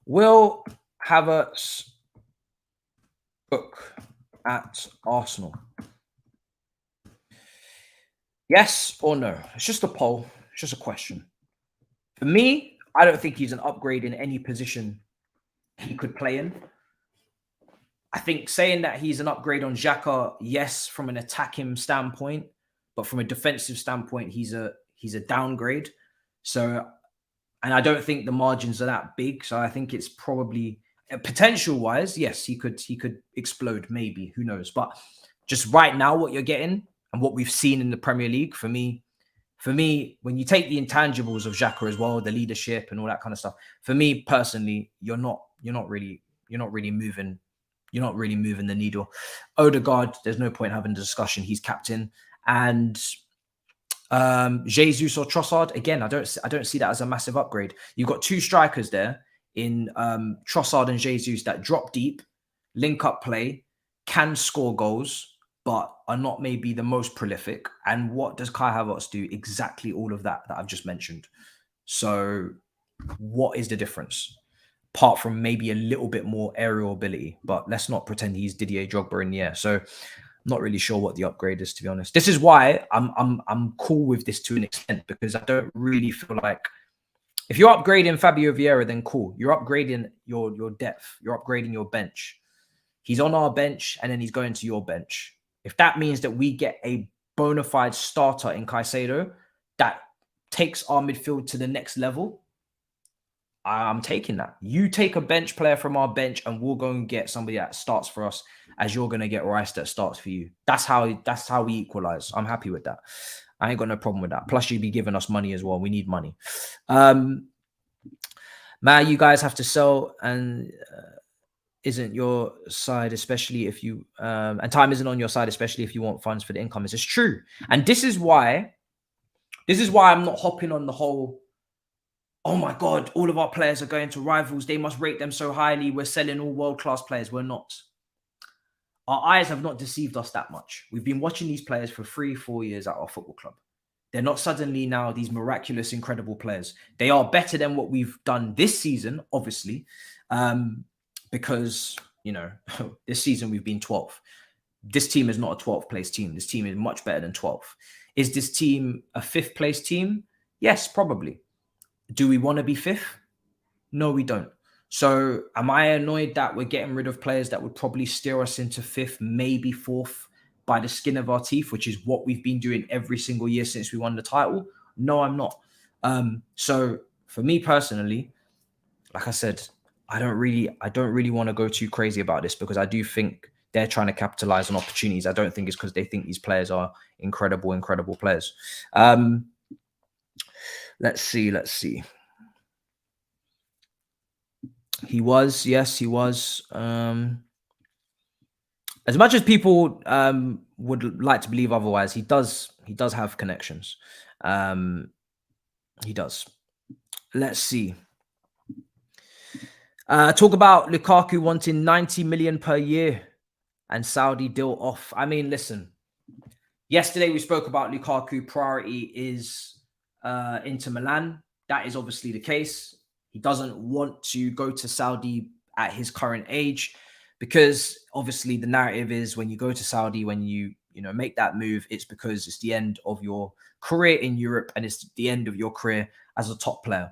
Will Havertz book at Arsenal? Yes or no? It's just a poll. It's just a question. For me, I don't think he's an upgrade in any position he could play in. I think saying that he's an upgrade on Xhaka, yes, from an attacking standpoint, but from a defensive standpoint, he's a downgrade. So, and I don't think the margins are that big. So I think it's probably potential wise, yes, he could explode, maybe, who knows? But just right now, what you're getting and what we've seen in the Premier League, for me, when you take the intangibles of Xhaka as well, the leadership and all that kind of stuff, for me personally, you're not really moving. You're not really moving the needle. Odegaard, there's no point having a discussion. He's captain. And Jesus or Trossard, again, I don't see that as a massive upgrade. You've got two strikers there in Trossard and Jesus that drop deep, link up play, can score goals, but are not maybe the most prolific. And what does Kai Havertz do? Exactly all of that I've just mentioned. So what is the difference? Apart from maybe a little bit more aerial ability, but let's not pretend he's Didier Drogba in the air. So I'm not really sure what the upgrade is, to be honest. This is why I'm cool with this to an extent, because I don't really feel like if you're upgrading Fabio Vieira, then cool. You're upgrading your depth. You're upgrading your bench. He's on our bench and then he's going to your bench. If that means that we get a bona fide starter in Caicedo that takes our midfield to the next level, I'm taking that. You take a bench player from our bench and we'll go and get somebody that starts for us, as you're going to get Rice that starts for you. That's how we equalize. I'm happy with that. I ain't got no problem with that. Plus, you'd be giving us money as well. We need money. Man, you guys have to sell and isn't your side, especially if you and time isn't on your side, especially if you want funds for the income. It's true. And this is why I'm not hopping on the whole, oh my God, all of our players are going to rivals. They must rate them so highly. We're selling all world-class players. We're not. Our eyes have not deceived us that much. We've been watching these players for 3-4 years at our football club. They're not suddenly now these miraculous, incredible players. They are better than what we've done this season, obviously, because, you know, this season we've been 12th. This team is not a 12th place team. This team is much better than 12th. Is this team a 5th place team? Yes, probably. Do we want to be 5th? No, we don't. So am I annoyed that we're getting rid of players that would probably steer us into 5th, maybe 4th by the skin of our teeth, which is what we've been doing every single year since we won the title? No, I'm not. So for me personally, like I said, I don't really want to go too crazy about this, because I do think they're trying to capitalize on opportunities. I don't think it's because they think these players are incredible players. Let's see. He was, yes, he was. As much as people would like to believe otherwise, he does have connections. He does. Let's see. Talk about Lukaku wanting 90 million per year and Saudi deal off. I mean, listen. Yesterday we spoke about Lukaku. Priority is Inter Milan. That is obviously the case. He doesn't want to go to Saudi at his current age, because obviously the narrative is when you go to Saudi, when you make that move, it's because it's the end of your career in Europe and it's the end of your career as a top player.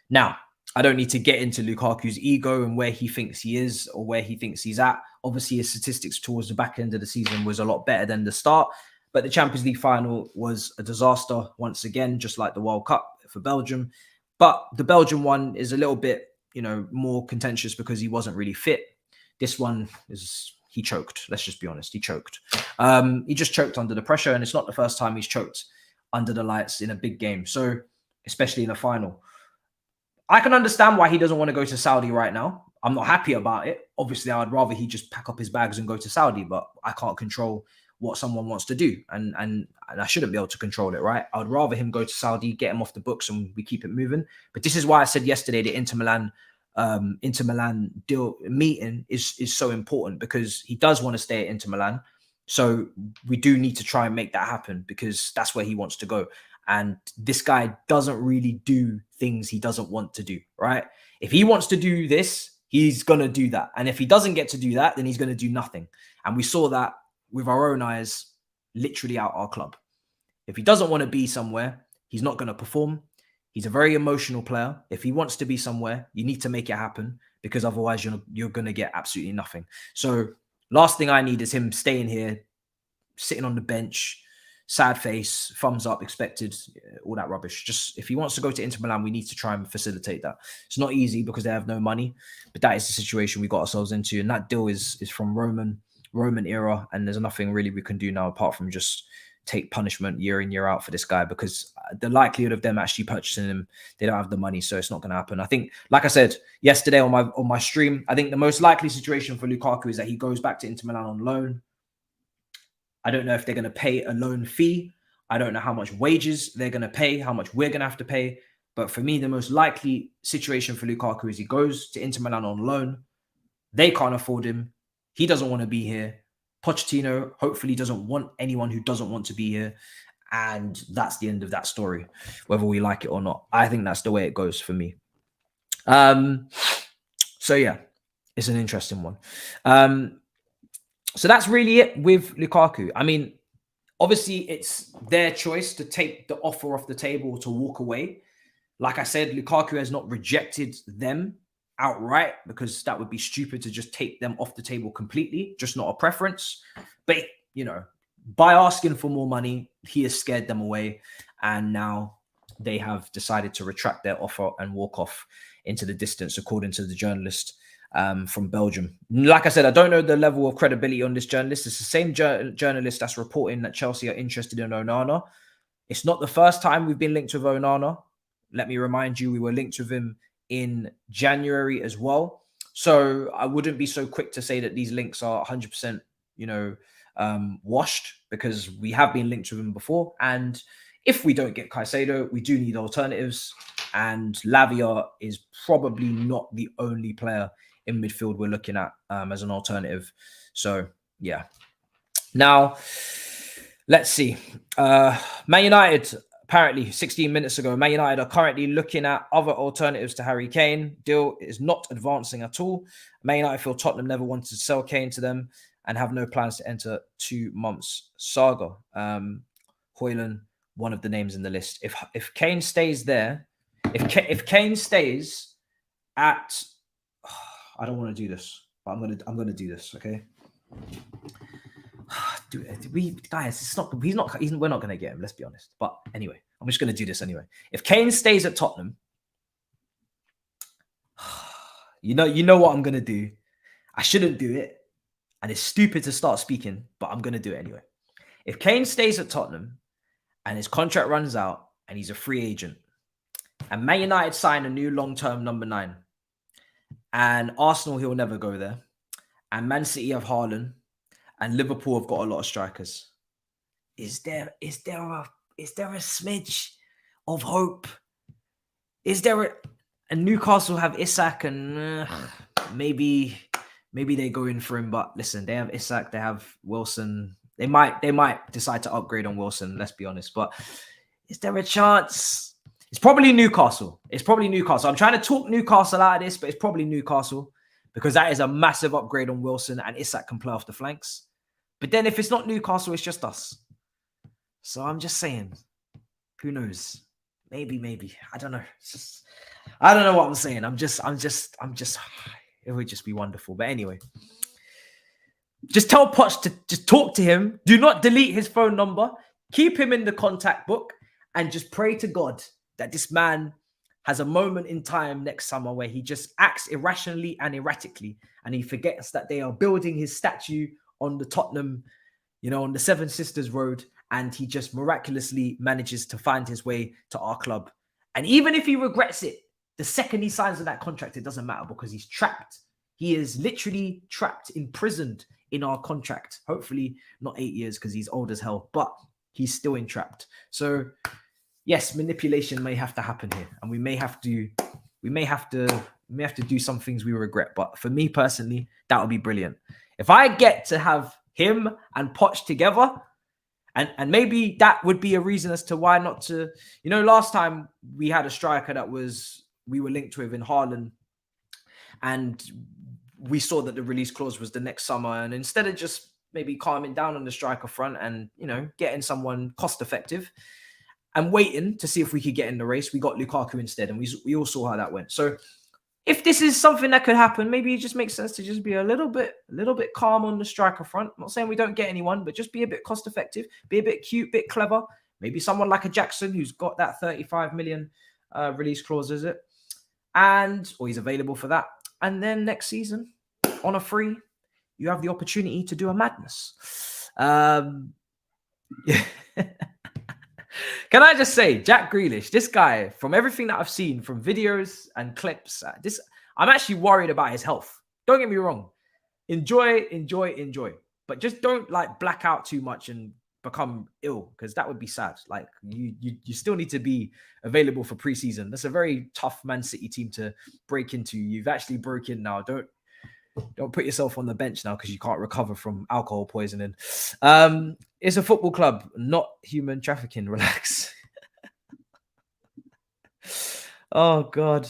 Now, I don't need to get into Lukaku's ego and where he thinks he is or where he thinks he's at. Obviously, his statistics towards the back end of the season was a lot better than the start, but the Champions League final was a disaster once again, just like the World Cup for Belgium. But the Belgian one is a little bit, more contentious because he wasn't really fit. This one he choked. Let's just be honest. He choked. He just choked under the pressure, and it's not the first time he's choked under the lights in a big game. So, especially in a final. I can understand why he doesn't want to go to Saudi right now. I'm not happy about it. Obviously, I would rather he just pack up his bags and go to Saudi, but I can't control what someone wants to do. And I shouldn't be able to control it, right? I would rather him go to Saudi, get him off the books, and we keep it moving. But this is why I said yesterday the Inter Milan deal meeting is so important, because he does want to stay at Inter Milan. So we do need to try and make that happen, because that's where he wants to go. And this guy doesn't really do things he doesn't want to do, right? If he wants to do this, he's going to do that. And if he doesn't get to do that, then he's going to do nothing. And we saw that with our own eyes, literally out our club. If he doesn't want to be somewhere, he's not going to perform. He's a very emotional player. If he wants to be somewhere, you need to make it happen, because otherwise you're going to get absolutely nothing. So last thing I need is him staying here, sitting on the bench, sad face, thumbs up, expected, all that rubbish. Just if he wants to go to Inter Milan, we need to try and facilitate that. It's not easy because they have no money, but that is the situation we got ourselves into. And that deal is from Roman era, and there's nothing really we can do now apart from just take punishment year in, year out for this guy, because the likelihood of them actually purchasing him, they don't have the money, so it's not going to happen. I think, like I said yesterday on my stream, I think the most likely situation for Lukaku is that he goes back to Inter Milan on loan. I don't know if they're going to pay a loan fee. I don't know how much wages they're going to pay, how much we're going to have to pay. But for me, the most likely situation for Lukaku is he goes to Inter Milan on loan. They can't afford him. He doesn't want to be here. Pochettino hopefully doesn't want anyone who doesn't want to be here. And that's the end of that story, whether we like it or not. I think that's the way it goes for me. So yeah, it's an interesting one. So that's really it with Lukaku. I mean, obviously it's their choice to take the offer off the table, to walk away. Like I said, Lukaku has not rejected them outright, because that would be stupid to just take them off the table completely, just not a preference. But, by asking for more money, he has scared them away. And now they have decided to retract their offer and walk off into the distance, according to the journalist from Belgium. Like I said, I don't know the level of credibility on this journalist. It's the same journalist that's reporting that Chelsea are interested in Onana. It's not the first time we've been linked with Onana. Let me remind you, we were linked with him in January as well. So I wouldn't be so quick to say that these links are 100%, washed, because we have been linked with him before. And if we don't get Caicedo, we do need alternatives. And Lavia is probably not the only player in midfield we're looking at as an alternative. So, yeah. Now, let's see. Man United apparently 16 minutes ago, Man United are currently looking at other alternatives to Harry Kane. Deal is not advancing at all. Man United feel Tottenham never wanted to sell Kane to them and have no plans to enter 2 months saga. Hairline, one of the names in the list. If Kane stays there, if Kane stays at, I don't want to do this, but I'm gonna do this. Okay. Guys, we're not gonna get him, let's be honest. But anyway, I'm just gonna do this anyway. If Kane stays at Tottenham, you know what I'm gonna do. I shouldn't do it, and it's stupid to start speaking, but I'm gonna do it anyway. If Kane stays at Tottenham and his contract runs out and he's a free agent, and Man United sign a new long-term number 9, and Arsenal, he'll never go there, and Man City have Haaland, and Liverpool have got a lot of strikers. Is there a smidge of hope? Is there and Newcastle have Isak, and maybe they go in for him. But listen, they have Isak, they have Wilson. They might decide to upgrade on Wilson. Let's be honest. But is there a chance? It's probably Newcastle. I'm trying to talk Newcastle out of this, but it's probably Newcastle, because that is a massive upgrade on Wilson, and Isak can play off the flanks. But then if it's not Newcastle, it's just us. So I'm just saying, who knows? Maybe. I don't know. I don't know what I'm saying. I'm just, it would just be wonderful. But anyway, just tell Poch to just talk to him. Do not delete his phone number. Keep him in the contact book, and just pray to God that this man has a moment in time next summer where he just acts irrationally and erratically, and he forgets that they are building his statue on the Tottenham, on the Seven Sisters Road, and he just miraculously manages to find his way to our club. And even if he regrets it, the second he signs on that contract, it doesn't matter, because he's trapped. He is literally trapped, imprisoned in our contract. Hopefully not 8 years, because he's old as hell, but he's still entrapped. So yes, manipulation may have to happen here, and we may have to do some things we regret. But for me personally, that would be brilliant. If I get to have him and Poch together, and maybe that would be a reason as to why not to, last time we had a striker that we were linked with in Haaland, and we saw that the release clause was the next summer. And instead of just maybe calming down on the striker front and, getting someone cost effective and waiting to see if we could get in the race, we got Lukaku instead. And we all saw how that went. So if this is something that could happen, maybe it just makes sense to just be a little bit calm on the striker front. I'm not saying we don't get anyone, but just be a bit cost effective, be a bit cute, bit clever. Maybe someone like a Jackson who's got that 35 million release clause, is it? Or he's available for that. And then next season, on a free, you have the opportunity to do a madness. Can I just say, Jack Grealish, this guy, from everything that I've seen from videos and clips, I'm actually worried about his health. Don't get me wrong. Enjoy. But just don't black out too much and become ill, because that would be sad. You still need to be available for preseason. That's a very tough Man City team to break into. You've actually broken now. Don't put yourself on the bench now because you can't recover from alcohol poisoning. It's a football club, not human trafficking. Relax. Oh God.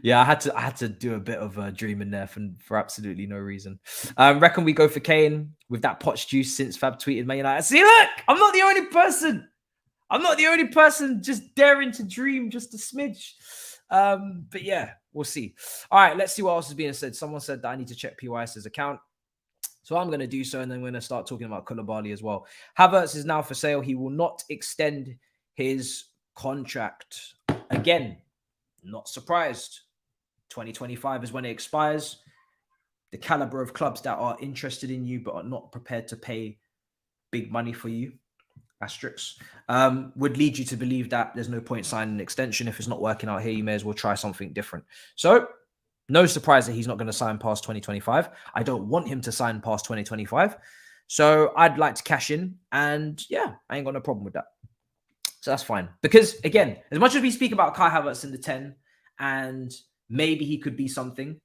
Yeah, I had to do a bit of dreaming there for absolutely no reason. Reckon we go for Kane with that Poch juice since Fab tweeted Man United. See, look, I'm not the only person just daring to dream just a smidge. But yeah, we'll see. All right, let's see what else is being said. Someone said that I need to check PYS's account. So I'm going to do so, and then we're going to start talking about Koulibaly as well. Havertz is now for sale. He will not extend his contract. Again, not surprised. 2025 is when it expires. The caliber of clubs that are interested in you but are not prepared to pay big money for you, asterisks, would lead you to believe that there's no point signing an extension. If it's not working out here, you may as well try something different. So no surprise that he's not going to sign past 2025. I don't want him to sign past 2025. So I'd like to cash in, and yeah, I ain't got no problem with that. So that's fine. Because again, as much as we speak about Kai Havertz in the 10, and maybe he could be something,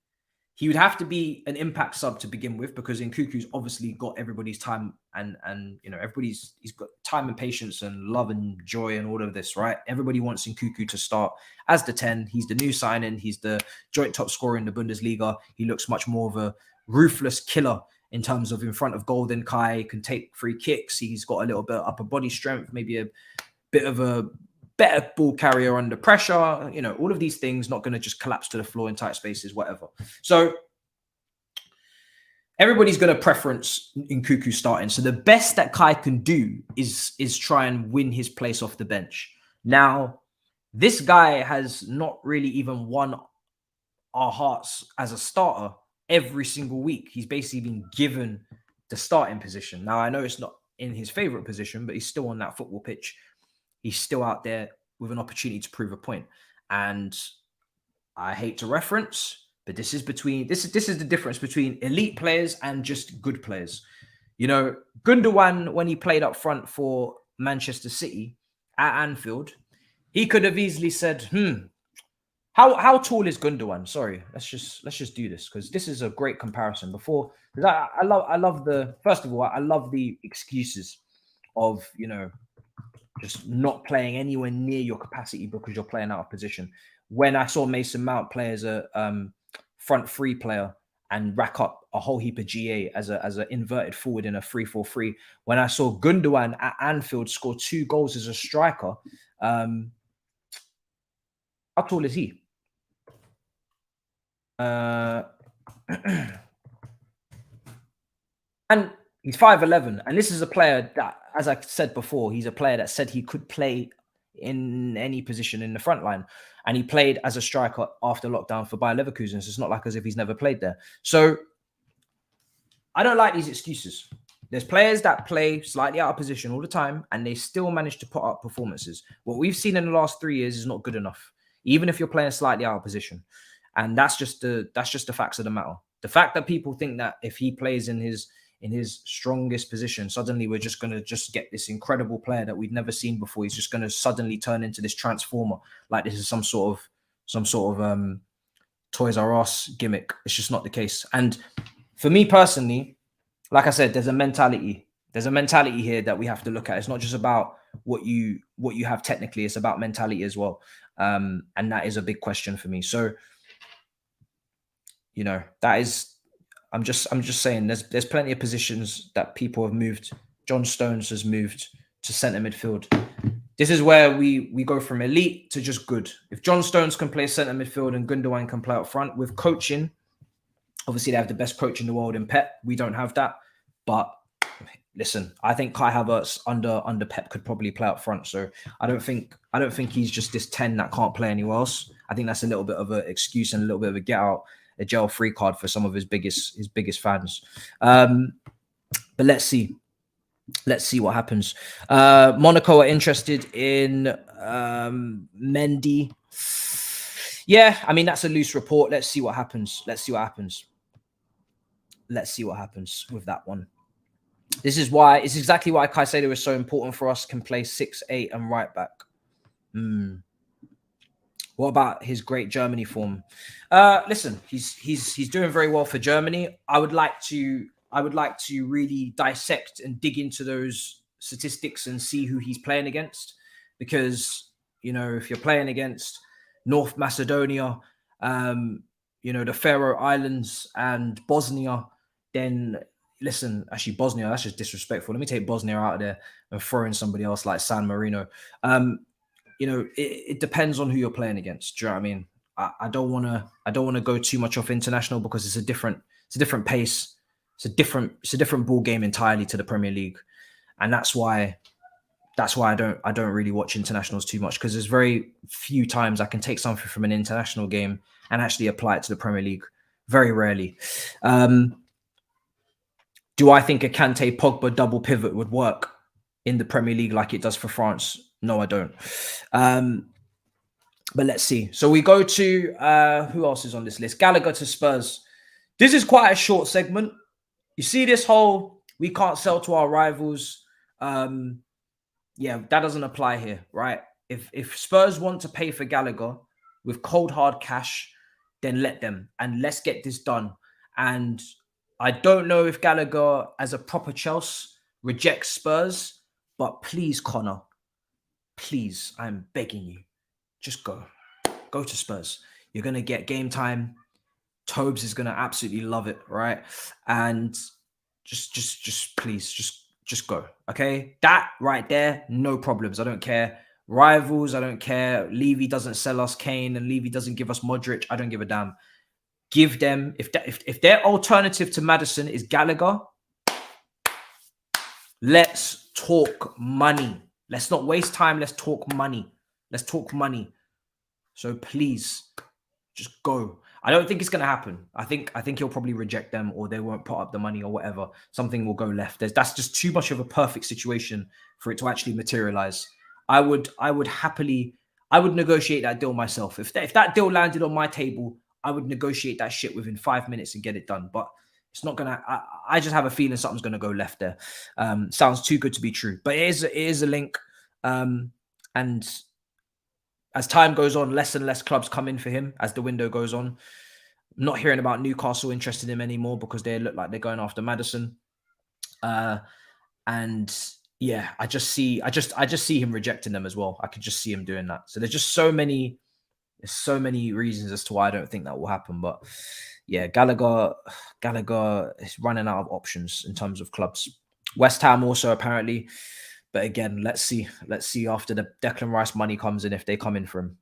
he would have to be an impact sub to begin with, because Nkuku's obviously got everybody's time and he's got time and patience and love and joy and all of this, right? Everybody wants Nkuku to start as the 10. He's the new signing. He's the joint top scorer in the Bundesliga. He looks much more of a ruthless killer in terms of in front of goal than Kai. Can take free kicks. He's got a little bit of upper body strength, maybe a bit of a better ball carrier under pressure, all of these things, not going to just collapse to the floor in tight spaces, whatever. So everybody's going to preference Nkuku starting. So the best that Kai can do is try and win his place off the bench. Now, this guy has not really even won our hearts as a starter every single week. He's basically been given the starting position. Now, I know it's not in his favorite position, but he's still on that football pitch. He's still out there with an opportunity to prove a point. And I hate to reference, but this is the difference between elite players and just good players. Gundogan, when he played up front for Manchester City at Anfield, he could have easily said, how tall is Gundogan? Sorry, let's just do this, because this is a great comparison. I love the excuses of, just not playing anywhere near your capacity because you're playing out of position. When I saw Mason Mount play as a front three player and rack up a whole heap of GA as an inverted forward in a 3-4-3, when I saw Gundogan at Anfield score 2 goals as a striker, how tall is he? And he's 5'11", and this is a player that, as I said before, he's a player that said he could play in any position in the front line, and he played as a striker after lockdown for Bayer Leverkusen. So it's not like as if he's never played there. So I don't like these excuses. There's players that play slightly out of position all the time, and they still manage to put up performances. What we've seen in the last 3 years is not good enough, even if you're playing slightly out of position. And that's just the facts of the matter. The fact that people think that if he plays in his strongest position, suddenly we're just going to just get this incredible player that we've never seen before. He's just going to suddenly turn into this transformer, like this is some sort of Toys R Us gimmick. It's just not the case. And for me personally, like I said, there's a mentality here that we have to look at. It's not just about what you have technically, it's about mentality as well. And that is a big question for me. So, that is, I'm just saying there's plenty of positions that people have moved. John Stones has moved to centre midfield. This is where we go from elite to just good. If John Stones can play centre midfield and Gundogan can play up front with coaching, obviously they have the best coach in the world in Pep. We don't have that. But listen, I think Kai Havertz under Pep could probably play up front. So I don't think he's just this 10 that can't play anywhere else. I think that's a little bit of an excuse and a little bit of a get out a jail free card for some of his biggest fans. But let's see what happens. Monaco are interested in Mendy. Yeah, I mean, that's a loose report. Let's see what happens. Let's see what happens with that one. It's exactly why Caicedo is so important for us. Can play 6, 8 and right back. What about his great Germany form? Listen, he's doing very well for Germany. I would like to really dissect and dig into those statistics and see who he's playing against, because if you're playing against North Macedonia, the Faroe Islands and Bosnia, then listen, actually Bosnia, that's just disrespectful. Let me take Bosnia out of there and throw in somebody else like San Marino. It depends on who you're playing against. Do you know what I mean? I don't want to go too much off international, because it's a different pace. It's a different ball game entirely to the Premier League. And that's why I don't really watch internationals too much, because there's very few times I can take something from an international game and actually apply it to the Premier League. Very rarely. Do I think a Kante Pogba double pivot would work in the Premier League like it does for France? No, I don't. But let's see. So we go to who else is on this list? Gallagher to Spurs. This is quite a short segment. You see this whole we can't sell to our rivals. Yeah, that doesn't apply here, right? If Spurs want to pay for Gallagher with cold hard cash, then let them. And let's get this done. And I don't know if Gallagher, as a proper Chelsea, rejects Spurs, but please, Connor, please, I'm begging you, just go. Go to Spurs. You're going to get game time. Thabz is going to absolutely love it, right? And just please, just go, okay? That right there, no problems. I don't care. Rivals, I don't care. Levy doesn't sell us Kane and Levy doesn't give us Modric. I don't give a damn. Give them, if their alternative to Maddison is Gallagher, let's talk money. Let's not waste time. Let's talk money. Let's talk money. So please, just go. I don't think it's going to happen. I think he'll probably reject them, or they won't put up the money or whatever. Something will go left. That's just too much of a perfect situation for it to actually materialize. I would negotiate that deal myself. If that deal landed on my table, I would negotiate that shit within 5 minutes and get it done. But it's not gonna. I just have a feeling something's gonna go left there. Sounds too good to be true. But it is a link, and as time goes on, less and less clubs come in for him as the window goes on. I'm not hearing about Newcastle interested in him anymore because they look like they're going after Maddison. And yeah, I just see him rejecting them as well. I could just see him doing that. So there's so many reasons as to why I don't think that will happen. But yeah, Gallagher is running out of options in terms of clubs. West Ham also apparently. But again, let's see after the Declan Rice money comes in, if they come in for him.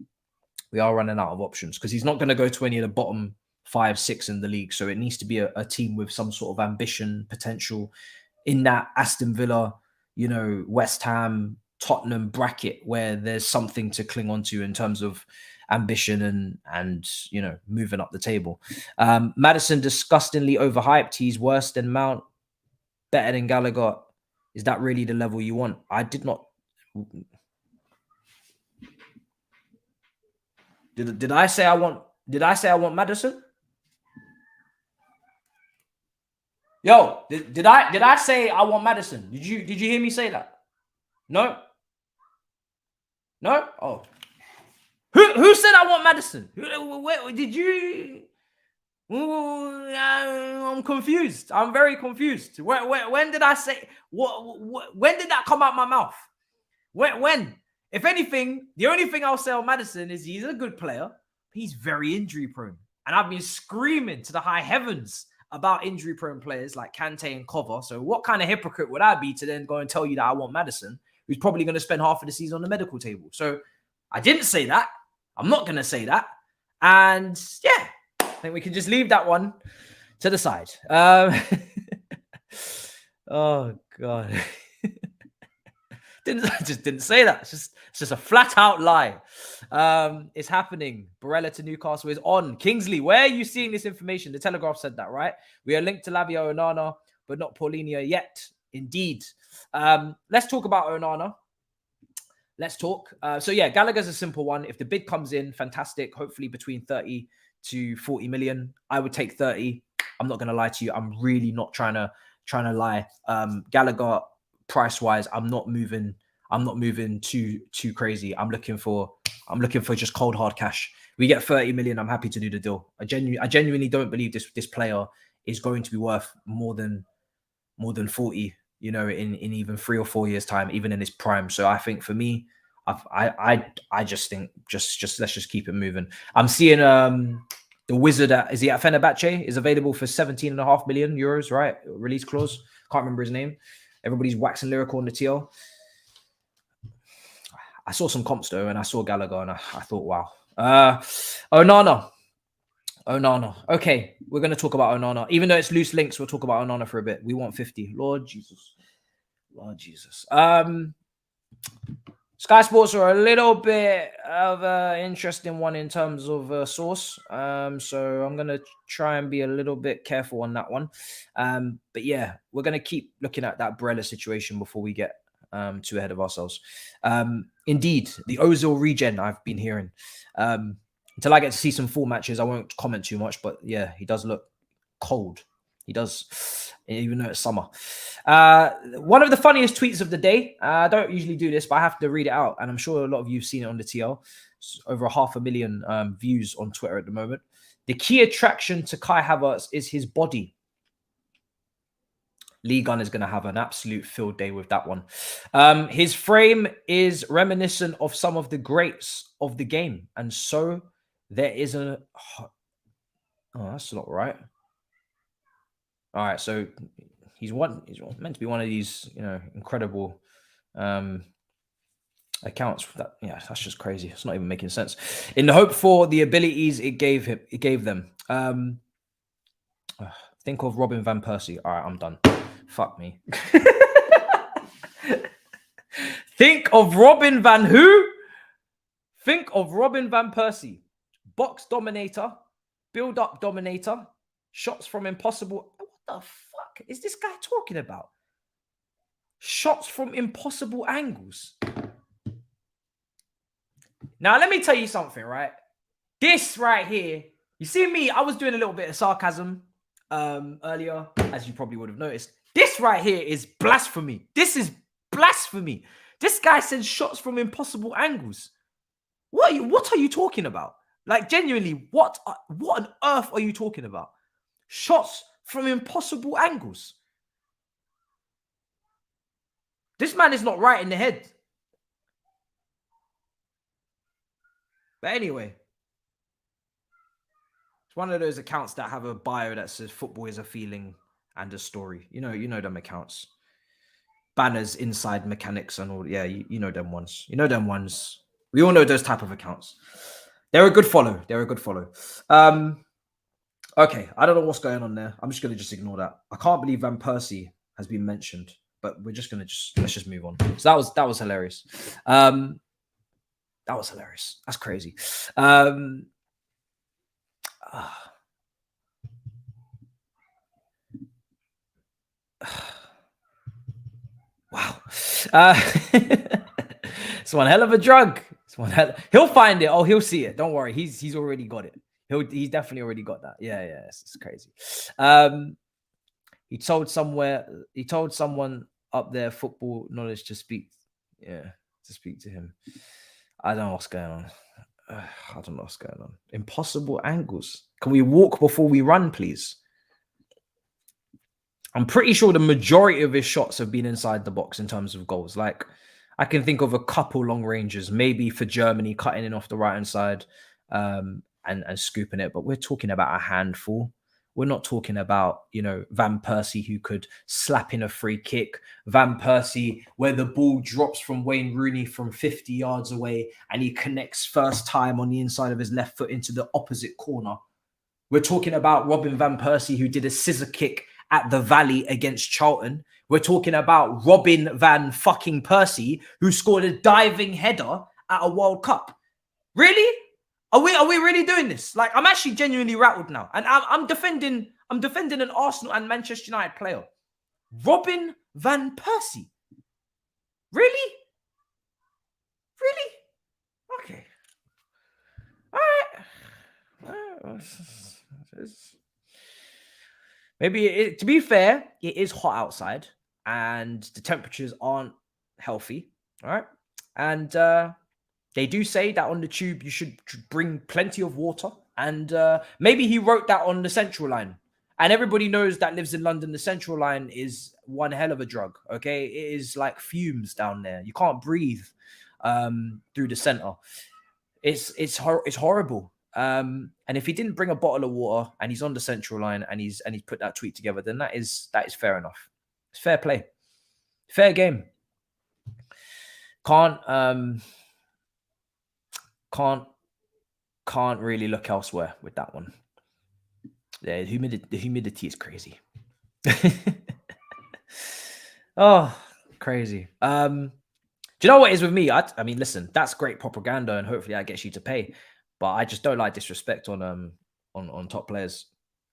We are running out of options because he's not going to go to any of the bottom 5, 6 in the league. So it needs to be a team with some sort of ambition, potential in that Aston Villa, West Ham, Tottenham bracket where there's something to cling on to in terms of ambition and moving up the table. Maddison, disgustingly overhyped. He's worse than Mount, better than Gallagher. Is that really the level you want? I did not. Did I say I want? Did I say I want Maddison? Yo, did I say I want Maddison? Did you hear me say that? No. No. Oh, who said I want Maddison? Did you? Ooh, I'm confused. I'm very confused. When did I say what? When did that come out my mouth? When? If anything, the only thing I'll say on Maddison is he's a good player. He's very injury prone, and I've been screaming to the high heavens about injury prone players like Kante and Cover. So what kind of hypocrite would I be to then go and tell you that I want Maddison, who's probably going to spend half of the season on the medical table? So I didn't say that. I'm not going to say that. And yeah. I think we can just leave that one to the side. Oh God. I just didn't say that. It's just a flat out lie. It's happening. Barella to Newcastle is on. Kingsley, where are you seeing this information? The Telegraph said that, right? We are linked to Lavia Onana, but not Paulinho yet. Indeed. Let's talk about Onana. Let's talk. So yeah, Gallagher's a simple one. If the bid comes in, fantastic. Hopefully between 30 to 40 million. I would take 30. I'm not going to lie to you. I'm really not trying to lie. Gallagher price wise, I'm not moving too crazy. I'm looking for just cold hard cash. We get 30 million. I'm happy to do the deal. I genuinely don't believe this player is going to be worth more than 40, in even 3 or 4 years time, even in his prime. So I think for me, I just think just let's just keep it moving. I'm seeing the Wizard is he at Fenerbahce is available for 17.5 million euros, right? Release clause. Can't remember his name. Everybody's waxing lyrical on the TL. I saw some comps though, and I saw Gallagher, and I thought, wow. Onana. Okay, we're going to talk about Onana. Even though it's loose links, we'll talk about Onana for a bit. We want 50. Lord Jesus. Sky Sports are a little bit of an interesting one in terms of source. So I'm going to try and be a little bit careful on that one. But yeah, we're going to keep looking at that Barella situation before we get too ahead of ourselves. Indeed, the Ozil regen I've been hearing. Until I get to see some full matches, I won't comment too much. But yeah, he does look cold. He does, even though it's summer. One of the funniest tweets of the day. I don't usually do this, but I have to read it out. And I'm sure a lot of you have seen it on the TL. It's over 500,000 views on Twitter at the moment. The key attraction to Kai Havertz is his body. Lee Gunn is going to have an absolute field day with that one. His frame is reminiscent of some of the greats of the game. And so there is a... Oh, that's not right. All right, so he's meant to be one of these, incredible accounts. That's just crazy. It's not even making sense. In the hope for the abilities it gave them. Think of Robin van Persie. All right, I'm done. Fuck me. Think of Robin van who? Think of Robin van Persie. Box dominator, build-up dominator, shots from impossible. What the fuck is this guy talking about? Shots from impossible angles. Now, let me tell you something, right? This right here, you see me, I was doing a little bit of sarcasm earlier, as you probably would have noticed. This right here is blasphemy. This is blasphemy. This guy sends shots from impossible angles. What are you talking about? Like, genuinely, what on earth are you talking about? Shots from impossible angles. This man is not right in the head. But anyway, it's one of those accounts that have a bio that says football is a feeling and a story. You know them accounts. Banners, inside mechanics and all. Yeah, you know them ones. You know them ones. We all know those type of accounts. They're a good follow. Okay, I don't know what's going on there. I'm just going to just ignore that. I can't believe Van Persie has been mentioned, but we're just going to let's just move on. So that was hilarious. That was hilarious. That's crazy. Wow. It's one hell of a drug. He'll find it. Oh, he'll see it. Don't worry. He's already got it. He's definitely already got that. Yeah, it's crazy. He told someone up there football knowledge to speak to him. I don't know what's going on. Impossible angles. Can we walk before we run, please? I'm pretty sure the majority of his shots have been inside the box in terms of goals. Like, I can think of a couple long ranges, maybe for Germany, cutting in off the right-hand side and scooping it. But we're talking about a handful. We're not talking about, Van Persie who could slap in a free kick. Van Persie where the ball drops from Wayne Rooney from 50 yards away and he connects first time on the inside of his left foot into the opposite corner. We're talking about Robin Van Persie who did a scissor kick at the Valley against Charlton. We're talking about Robin Van fucking Persie who scored a diving header at a World Cup. Really? Are we really doing this? Like, I'm actually genuinely rattled now. And I'm defending an Arsenal and Manchester United player. Robin Van Persie. Really? Really? Okay. All right. Maybe, to be fair, it is hot outside and the temperatures aren't healthy. All right. And they do say that on the tube, you should bring plenty of water. And maybe he wrote that on the Central Line. And everybody knows that lives in London, the Central Line is one hell of a drug. Okay. It is like fumes down there. You can't breathe through the center. It's horrible. And if he didn't bring a bottle of water and he's on the Central Line and he's put that tweet together, then that is fair enough. It's fair play. Fair game. Can't really look elsewhere with that one. The humidity is crazy. Oh, crazy. Do you know what is with me? I mean, listen, that's great propaganda and hopefully that gets you to pay. But I just don't like disrespect on top players.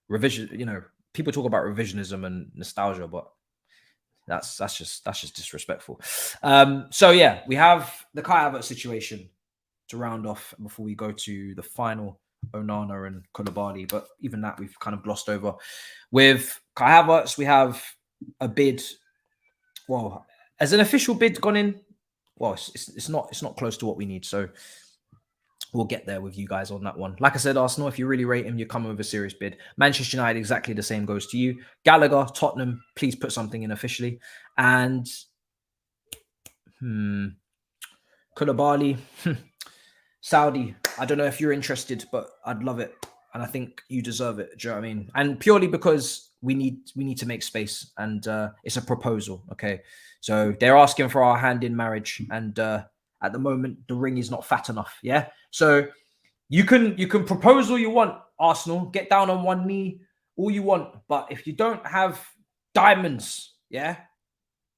Revision, people talk about revisionism and nostalgia, but that's just disrespectful. So yeah, we have the Kai Havertz situation to round off before we go to the final, Onana and Koulibaly. But even that we've kind of glossed over. With Kai Havertz, we have a bid. Well, has an official bid gone in? Well, it's not close to what we need. So we'll get there with you guys on that one. Like I said, Arsenal, if you really rate him, you're coming with a serious bid. Manchester United, exactly the same goes to you. Gallagher, Tottenham, please put something in officially. And Koulibaly, Saudi. I don't know if you're interested, but I'd love it. And I think you deserve it. Do you know what I mean? And purely because we need to make space, and it's a proposal. Okay. So they're asking for our hand in marriage. And at the moment, the ring is not fat enough. Yeah. So you can propose all you want, Arsenal. Get down on one knee, all you want. But if you don't have diamonds, yeah,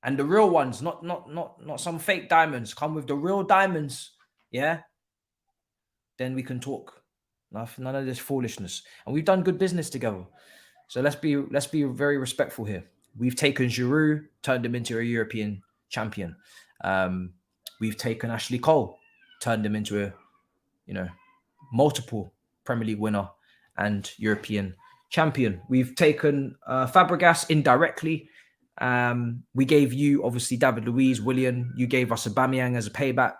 and the real ones, not some fake diamonds, come with the real diamonds, yeah, then we can talk. None of this foolishness. And we've done good business together. So let's be very respectful here. We've taken Giroud, turned him into a European champion. We've taken Ashley Cole, turned him into a, multiple Premier League winner and European champion. We've taken Fabregas indirectly. We gave you, obviously, David Luiz, Willian. You gave us Aubameyang as a payback.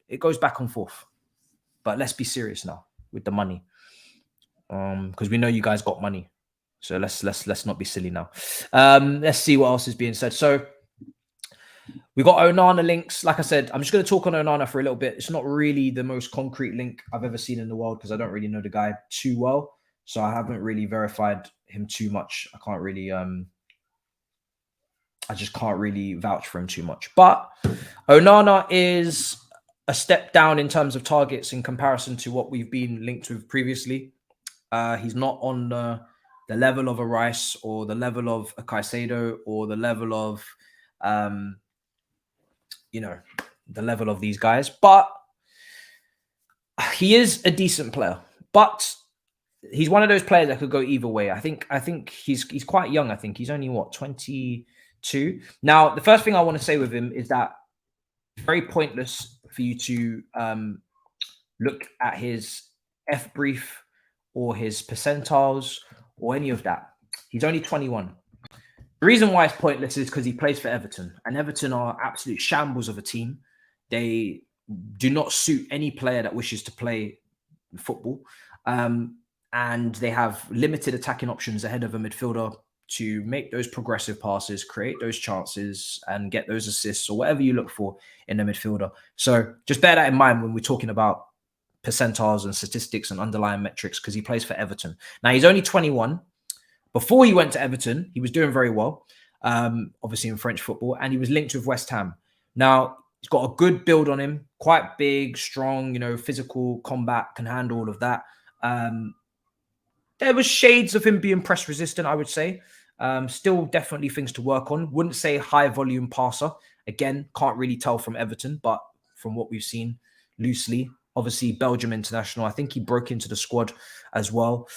It goes back and forth. But let's be serious now with the money. Because we know you guys got money. So let's not be silly now. Let's see what else is being said. So we got Onana links. Like I said, I'm just going to talk on Onana for a little bit. It's not really the most concrete link I've ever seen in the world because I don't really know the guy too well. So I haven't really verified him too much. I can't really, I just can't really vouch for him too much. But Onana is a step down in terms of targets in comparison to what we've been linked with previously. He's not on the level of a Rice or the level of a Caicedo or the level of, the level of these guys. But he is a decent player. But he's one of those players that could go either way. I think he's quite young. I think he's only, 22? Now, the first thing I want to say with him is that it's very pointless for you to look at his F brief or his percentiles or any of that. He's only 21. The reason why it's pointless is because he plays for Everton, and Everton are absolute shambles of a team. They do not suit any player that wishes to play football, and they have limited attacking options ahead of a midfielder to make those progressive passes, create those chances, and get those assists or whatever you look for in a midfielder. So just bear that in mind when we're talking about percentiles and statistics and underlying metrics, because he plays for Everton. Now, he's only 21. Before he went to Everton, he was doing very well, obviously in French football, and he was linked with West Ham. Now, he's got a good build on him, quite big, strong, physical combat, can handle all of that. There was shades of him being press resistant, I would say. Still definitely things to work on. Wouldn't say high volume passer. Again, can't really tell from Everton, but from what we've seen loosely, obviously Belgium international. I think he broke into the squad as well.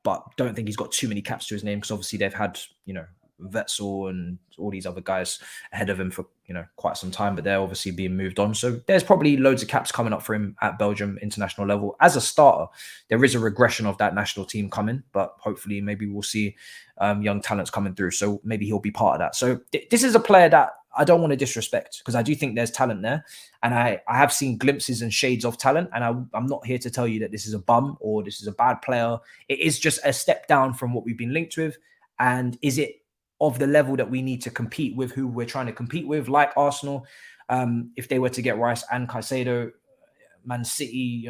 But don't think he's got too many caps to his name because obviously they've had, Wetsel and all these other guys ahead of him for, quite some time, but they're obviously being moved on. So there's probably loads of caps coming up for him at Belgium international level. As a starter, there is a regression of that national team coming, but hopefully maybe we'll see young talents coming through. So maybe he'll be part of that. So this is a player that I don't want to disrespect because I do think there's talent there. And I have seen glimpses and shades of talent. And I'm not here to tell you that this is a bum or this is a bad player. It is just a step down from what we've been linked with. And is it of the level that we need to compete with who we're trying to compete with, like Arsenal? If they were to get Rice and Caicedo, Man City,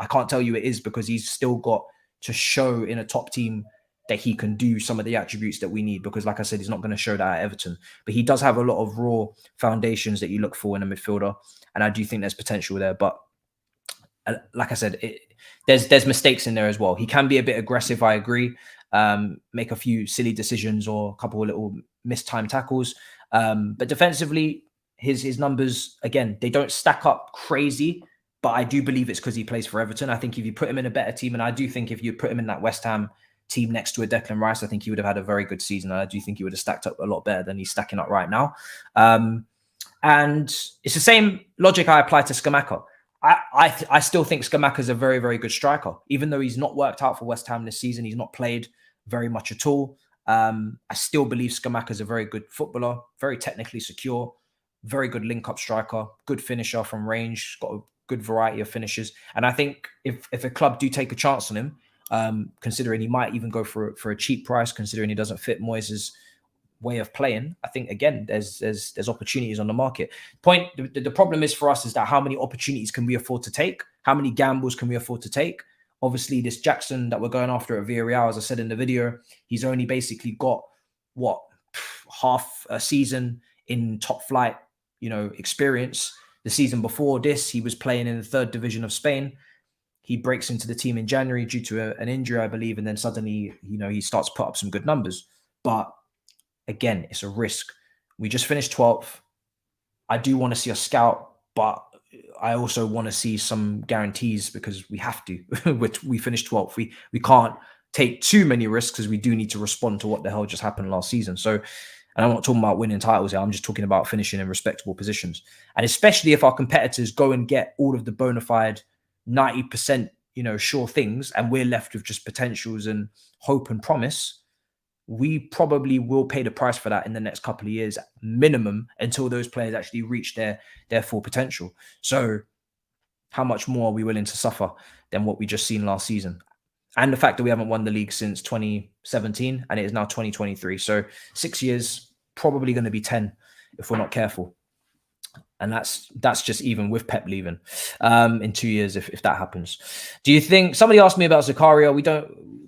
I can't tell you it is because he's still got to show in a top team that he can do some of the attributes that we need, because like I said, he's not going to show that at Everton, but he does have a lot of raw foundations that you look for in a midfielder. And I do think there's potential there, but like I said, there's mistakes in there as well. He can be a bit aggressive. I agree. Make a few silly decisions or a couple of little mistimed tackles. But defensively, his numbers, again, they don't stack up crazy, but I do believe it's because he plays for Everton. I think if you put him in a better team, and I do think if you put him in that West Ham team next to a Declan Rice, I think he would have had a very good season. I do think he would have stacked up a lot better than he's stacking up right now. And it's the same logic I apply to Scamacca. I still think Scamacca is a very, very good striker. Even though he's not worked out for West Ham this season, he's not played very much at all. I still believe Scamacca is a very good footballer, very technically secure, very good link-up striker, good finisher from range, got a good variety of finishes. And I think if a club do take a chance on him, considering he might even go for a cheap price, considering he doesn't fit Moyes' way of playing, I think again there's opportunities on the market. The problem is for us is that how many opportunities can we afford to take? How many gambles can we afford to take? Obviously, this Jackson that we're going after at Villarreal, as I said in the video, he's only basically got what, half a season in top flight, experience. The season before this, he was playing in the 3rd division of Spain. He breaks into the team in January due to an injury, I believe, and then suddenly, he starts to put up some good numbers. But again, it's a risk. We just finished 12th. I do want to see a scout, but I also want to see some guarantees because we have to. We finished 12th. We can't take too many risks as we do need to respond to what the hell just happened last season. So, and I'm not talking about winning titles here. I'm just talking about finishing in respectable positions. And especially if our competitors go and get all of the bona fide 90%, sure things, and we're left with just potentials and hope and promise, we probably will pay the price for that in the next couple of years minimum until those players actually reach their full potential. So how much more are we willing to suffer than what we just seen last season? And the fact that we haven't won the league since 2017 and it is now 2023. So 6 years, probably going to be 10 if we're not careful. And that's just even with Pep leaving in 2 years if that happens. Do you think, somebody asked me about Zakaria,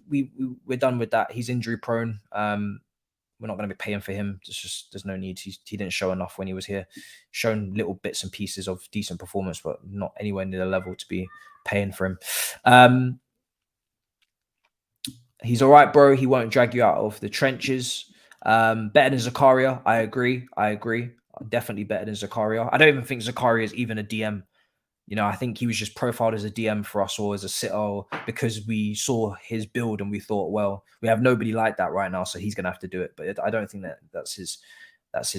we're done with that. He's injury prone. We're not going to be paying for him. There's no need. He didn't show enough when he was here. Shown little bits and pieces of decent performance, but not anywhere near the level to be paying for him. He's all right, bro. He won't drag you out of the trenches. Better than Zakaria. I agree. Definitely better than Zakaria. I don't even think Zakaria is even a DM. I think he was just profiled as a DM for us or as a sitter because we saw his build and we thought, well, we have nobody like that right now, so he's going to have to do it. But I don't think that's his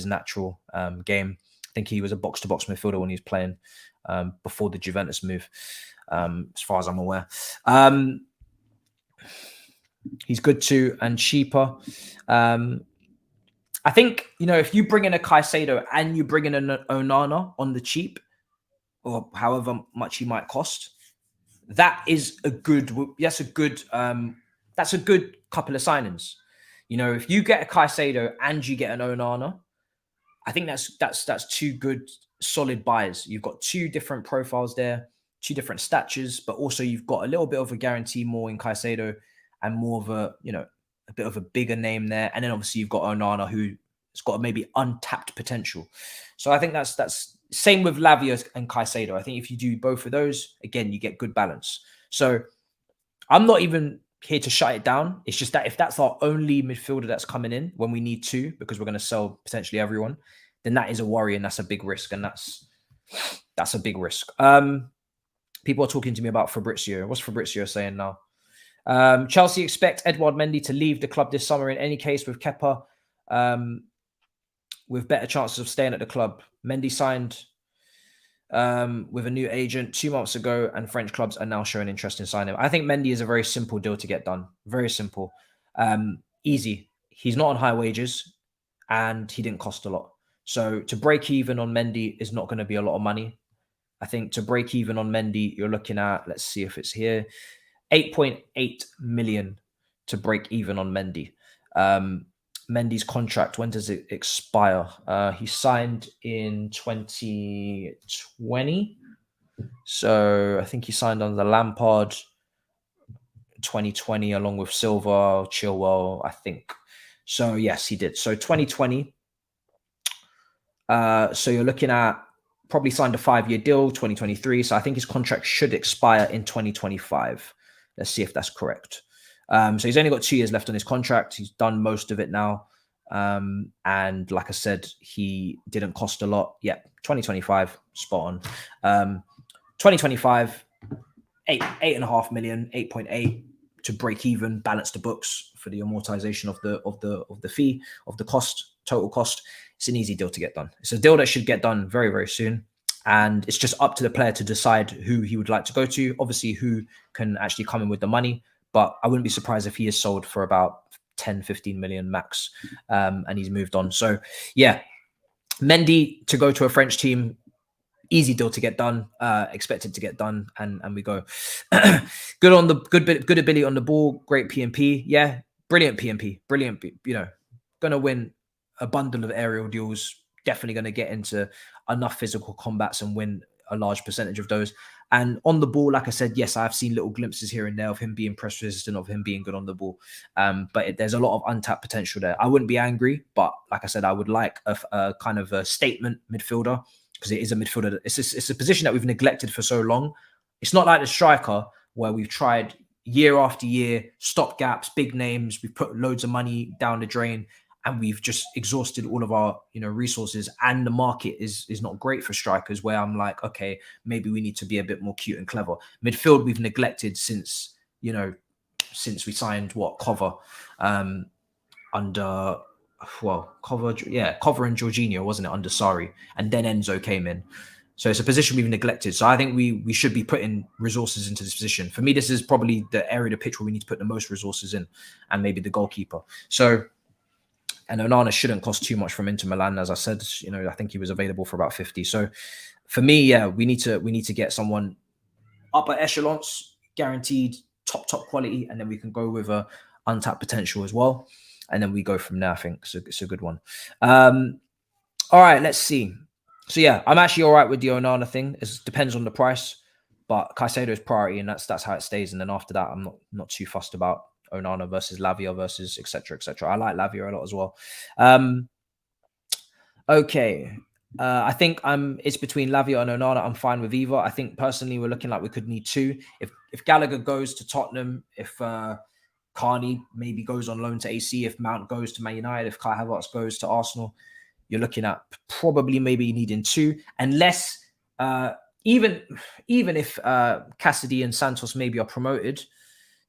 natural game. I think he was a box-to-box midfielder when he was playing before the Juventus move, as far as I'm aware. He's good too and cheaper. I think, if you bring in a Caicedo and you bring in an Onana on the cheap, or however much he might cost, that's a good couple of signings. If you get a Caicedo and you get an Onana, I think that's two good solid buys. You've got two different profiles there, two different statures, but also you've got a little bit of a guarantee more in Caicedo and more of a bit of a bigger name there. And then obviously you've got Onana who's got maybe untapped potential. So I think that's same with Lavia and Caicedo. I think if you do both of those, again, you get good balance. So I'm not even here to shut it down. It's just that if that's our only midfielder that's coming in when we need to, because we're going to sell potentially everyone, then that is a worry and that's a big risk. And that's a big risk. People are talking to me about Fabrizio. What's Fabrizio saying now? Chelsea expect Edouard Mendy to leave the club this summer in any case with Kepa, with better chances of staying at the club. Mendy signed with a new agent 2 months ago and French clubs are now showing interest in signing him. I think Mendy is a very simple deal to get done. Very simple. Easy. He's not on high wages and he didn't cost a lot. So to break even on Mendy is not going to be a lot of money. I think to break even on Mendy, you're looking at, let's see if it's here, 8.8 million to break even on Mendy. Mendy's contract, when does it expire? He signed in 2020. So I think he signed under Lampard 2020 along with Silva, Chilwell, I think. So yes, he did. So 2020. So you're looking at probably signed a 5-year deal, 2023. So I think his contract should expire in 2025. Let's see if that's correct. So he's only got 2 years left on his contract. He's done most of it now. And like I said, he didn't cost a lot. Yeah, 2025, spot on. 2025, 8.5 million, 8.8 to break even, balance the books for the amortization of the fee, of the cost, total cost. It's an easy deal to get done. It's a deal that should get done very, very soon. And it's just up to the player to decide who he would like to go to. Obviously, who can actually come in with the money. But I wouldn't be surprised if he is sold for about 10, 15 million max. And he's moved on. So, yeah, Mendy to go to a French team, easy deal to get done, expected to get done, and we go. Good on the good ability on the ball, great PMP, yeah, brilliant PMP, brilliant. You know, gonna win a bundle of aerial duels. Definitely gonna get into enough physical combats and win a large percentage of those. And on the ball, like I said, yes, I've seen little glimpses here and there of him being press resistant, of him being good on the ball. But there's a lot of untapped potential there. I wouldn't be angry, but like I said, I would like a kind of a statement midfielder, because it is a midfielder. It's a position that we've neglected for so long. It's not like the striker where we've tried year after year, stop gaps, big names. We've put loads of money down the drain, and we've just exhausted all of our, resources. And the market is not great for strikers, where I'm like, okay, maybe we need to be a bit more cute and clever. Midfield we've neglected since we signed Cover under. Well, Cover and Jorginho, wasn't it, under Sarri, and then Enzo came in. So it's a position we've neglected. So I think we should be putting resources into this position. For me, this is probably the area of the pitch where we need to put the most resources in, and maybe the goalkeeper. So, and Onana shouldn't cost too much from Inter Milan, as I said. I think he was available for about 50. So for me, yeah, we need to get someone upper echelons, guaranteed top quality, and then we can go with a untapped potential as well. And then we go from there. I think it's a good one. All right, let's see. So yeah, I'm actually all right with the Onana thing. It depends on the price, but Caicedo is priority, and that's how it stays. And then after that, I'm not too fussed about Onana versus Lavia versus etc. I like Lavia a lot as well. Okay. I think it's between Lavia and Onana. I'm fine with either. I think personally we're looking like we could need two. If Gallagher goes to Tottenham, if Carney maybe goes on loan to AC, if Mount goes to Man United, if Kai Havertz goes to Arsenal, you're looking at probably maybe needing two, unless even if Cassidy and Santos maybe are promoted,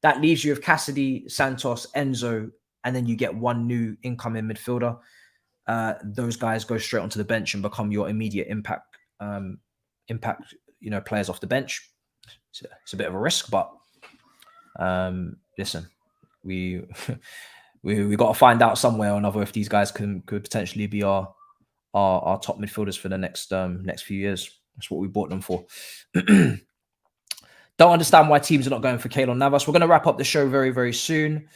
that leaves you with Cassidy, Santos, Enzo, and then you get one new incoming midfielder. Those guys go straight onto the bench and become your immediate impact players off the bench. It's a bit of a risk, but listen, we got to find out somewhere or another if these guys could potentially be our top midfielders for the next few years. That's what we bought them for. Don't understand why teams are not going for Keylor Navas. We're going to wrap up the show very, very soon.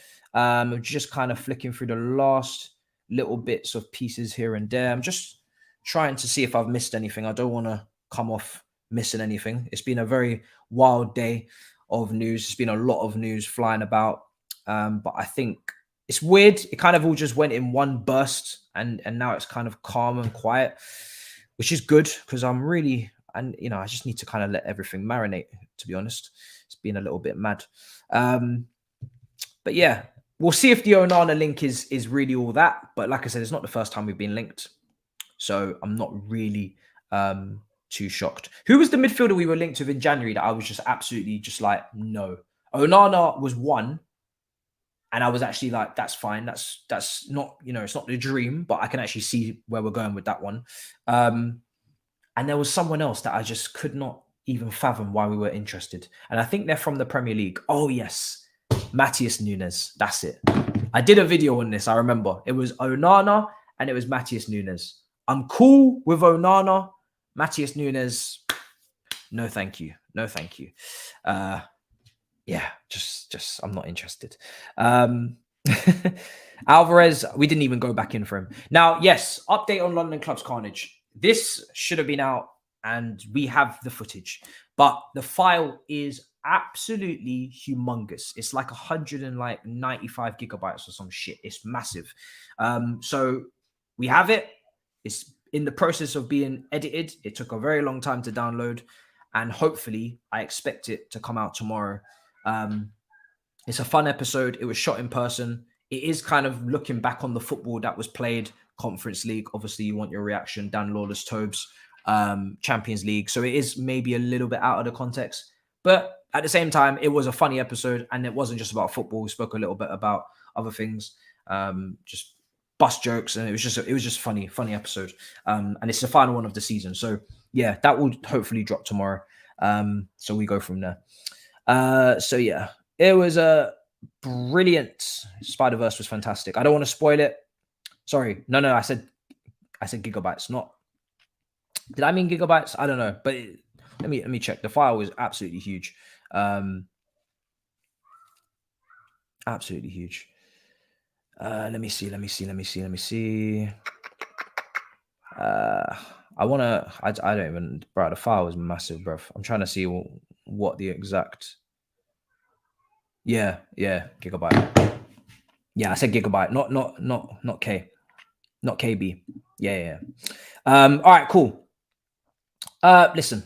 Just kind of flicking through the last little bits of pieces here and there. I'm just trying to see if I've missed anything. I don't want to come off missing anything. It's been a very wild day of news. It's been a lot of news flying about. But I think it's weird. It kind of all just went in one burst, and now it's kind of calm and quiet, which is good, because I just need to kind of let everything marinate, to be honest. It's been a little bit mad. But yeah, we'll see if the Onana link is really all that. But like I said, it's not the first time we've been linked, so I'm not really too shocked. Who was the midfielder we were linked with in January that I was just absolutely just like, no? Onana was one. And I was actually like, that's fine. That's not, it's not the dream, but I can actually see where we're going with that one. And there was someone else that I just could not even fathom why we were interested. And I think they're from the Premier League. Oh, yes. Matisse Nunes. That's it. I did a video on this. I remember. It was Onana and it was Matisse Nunes. I'm cool with Onana. Matisse Nunes. No, thank you. No, thank you. Yeah, just I'm not interested. Alvarez, we didn't even go back in for him. Now, yes, update on London Clubs Carnage. This should have been out, and we have the footage, but the file is absolutely humongous. It's like 195 gigabytes or some shit. It's massive. So we have it. It's in the process of being edited. It took a very long time to download, and hopefully I expect it to come out tomorrow. It's a fun episode. It was shot in person. It is kind of looking back on the football that was played. Conference League, obviously you want your reaction. Dan Lawless, Thabz, Champions League. So it is maybe a little bit out of the context, but at the same time, it was a funny episode, and it wasn't just about football. We spoke a little bit about other things, just bus jokes, and it was just funny episode. And it's the final one of the season. So yeah, that will hopefully drop tomorrow. So we go from there. So yeah, it was a brilliant. Spider-Verse was fantastic. I don't want to spoil it. Sorry. No, I said I said gigabytes, not. Did I mean gigabytes? I don't know, but let me check. The file is absolutely huge. Absolutely huge. Let me see. I don't even, bro, the file is massive, bro. I'm trying to see what the exact. Yeah, gigabyte. Yeah, I said gigabyte, not K, not KB. Yeah. All right, cool. Listen,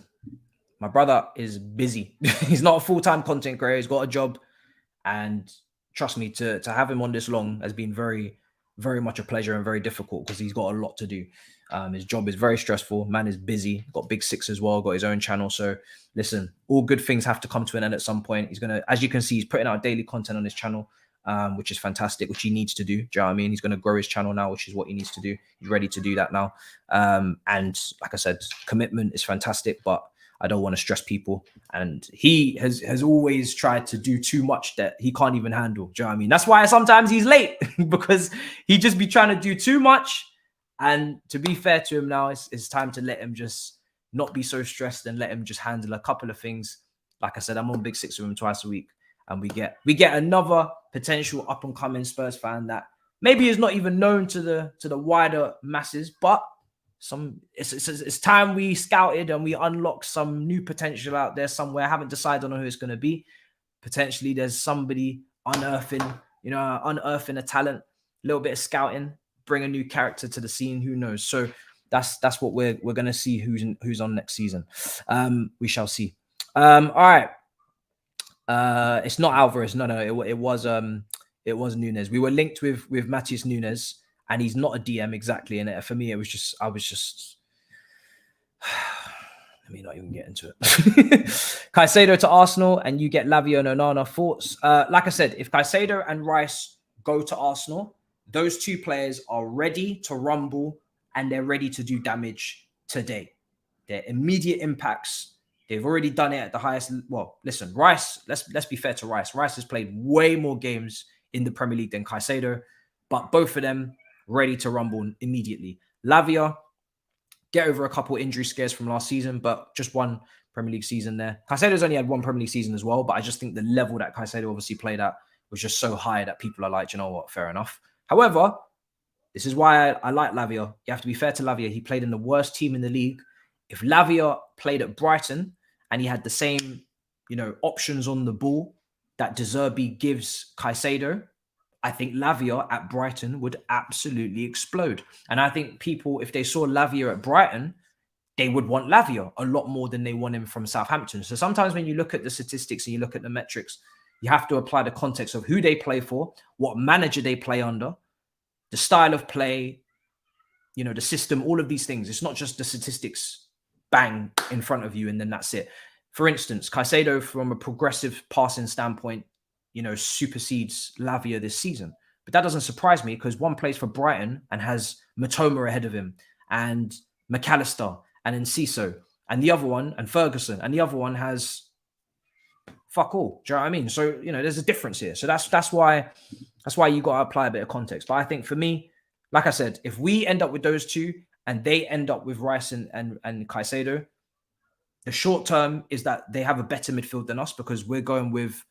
my brother is busy. He's not a full-time content creator. He's got a job, and trust me, to have him on this long has been very, very much a pleasure and very difficult because he's got a lot to do. His job is very stressful. Man is busy. Got Big Six as well. Got his own channel. So listen, all good things have to come to an end at some point. He's gonna, as you can see, he's putting out daily content on his channel, which is fantastic, which he needs to do. Do you know what I mean? He's gonna grow his channel now, which is what he needs to do. He's ready to do that now. And like I said, commitment is fantastic, but I don't want to stress people. And he has always tried to do too much that he can't even handle. Do you know what I mean? That's why sometimes he's late because he just be trying to do too much. And to be fair to him now, it's time to let him just not be so stressed and let him just handle a couple of things. Like I said, I'm on Big Six with him twice a week. And we get another potential up and coming Spurs fan that maybe is not even known to the wider masses, but it's time we scouted and we unlocked some new potential out there somewhere. I haven't decided on who it's going to be. Potentially there's somebody unearthing a talent, a little bit of scouting, bring a new character to the scene. Who knows? So that's what we're going to see who's on next season. We shall see. All right. It's not Alvarez. No. It was Nunes. We were linked with Matisse Nunes. And he's not a DM exactly. And for me, I was just, let me not even get into it. Caicedo to Arsenal, and you get Lavia and Onana. Thoughts? Like I said, if Caicedo and Rice go to Arsenal, those two players are ready to rumble and they're ready to do damage today. They're immediate impacts. They've already done it at the highest. Well, listen, Rice, let's be fair to Rice. Rice has played way more games in the Premier League than Caicedo, but both of them ready to rumble immediately. Lavia, get over a couple injury scares from last season, but just one Premier League season there. Caicedo's only had one Premier League season as well, but I just think the level that Caicedo obviously played at was just so high that people are like, you know what, fair enough. However, this is why I like Lavia. You have to be fair to Lavia. He played in the worst team in the league. If Lavia played at Brighton and he had the same, options on the ball that De Zerbi gives Caicedo, I think Lavia at Brighton would absolutely explode. And I think people, if they saw Lavia at Brighton, they would want Lavia a lot more than they want him from Southampton. So sometimes when you look at the statistics and you look at the metrics, you have to apply the context of who they play for, what manager they play under, the style of play, the system, all of these things. It's not just the statistics bang in front of you and then that's it. For instance, Caicedo, from a progressive passing standpoint, supersedes Lavia this season. But that doesn't surprise me because one plays for Brighton and has Matoma ahead of him and McAllister and Enciso and the other one and Ferguson and the other one has fuck all. Do you know what I mean? So, there's a difference here. So that's why you got to apply a bit of context. But I think for me, like I said, if we end up with those two and they end up with Rice and Caicedo, the short term is that they have a better midfield than us because we're going with,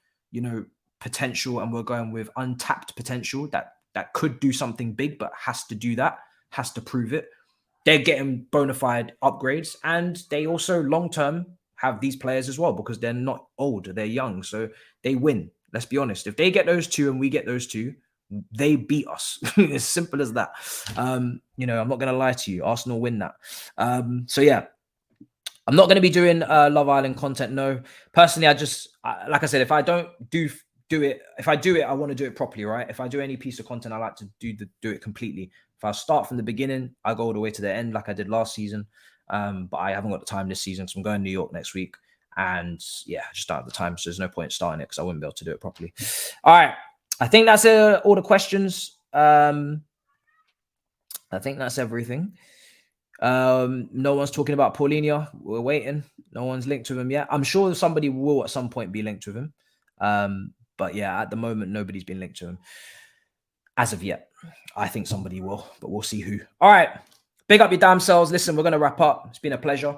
potential and we're going with untapped potential that could do something big, but has to prove it. They're getting bona fide upgrades and they also long term have these players as well because they're not old, they're young, so they win. Let's be honest. If they get those two and we get those two, they beat us. As simple as that. I'm not going to lie to you. Arsenal win that. So yeah, I'm not going to be doing Love Island content. No, personally, like I said, if I don't do it, if I do it, I want to do it properly, right? If I do any piece of content, I like to do it completely. If I start from the beginning, I go all the way to the end like I did last season. But I haven't got the time this season, so I'm going to New York next week. And yeah, I just don't have the time, so there's no point starting it because I wouldn't be able to do it properly. All right. I think that's all the questions. I think that's everything. No one's talking about Paulinho. We're waiting. No one's linked to him yet. I'm sure somebody will at some point be linked with him. But yeah, at the moment, nobody's been linked to him as of yet. I think somebody will, but we'll see who. All right. Big up your damn selves. Listen, we're going to wrap up. It's been a pleasure.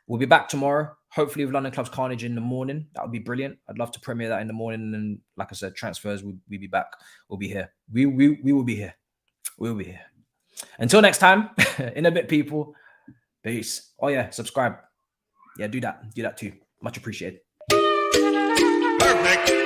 We'll be back tomorrow. Hopefully with London Club's Carnage in the morning. That would be brilliant. I'd love to premiere that in the morning. And like I said, transfers, we'll be back. We'll be here. We will be here. We will be here. Until next time, in a bit, people. Peace. Oh, yeah, subscribe. Yeah, do that. Do that too. Much appreciated. Perfect.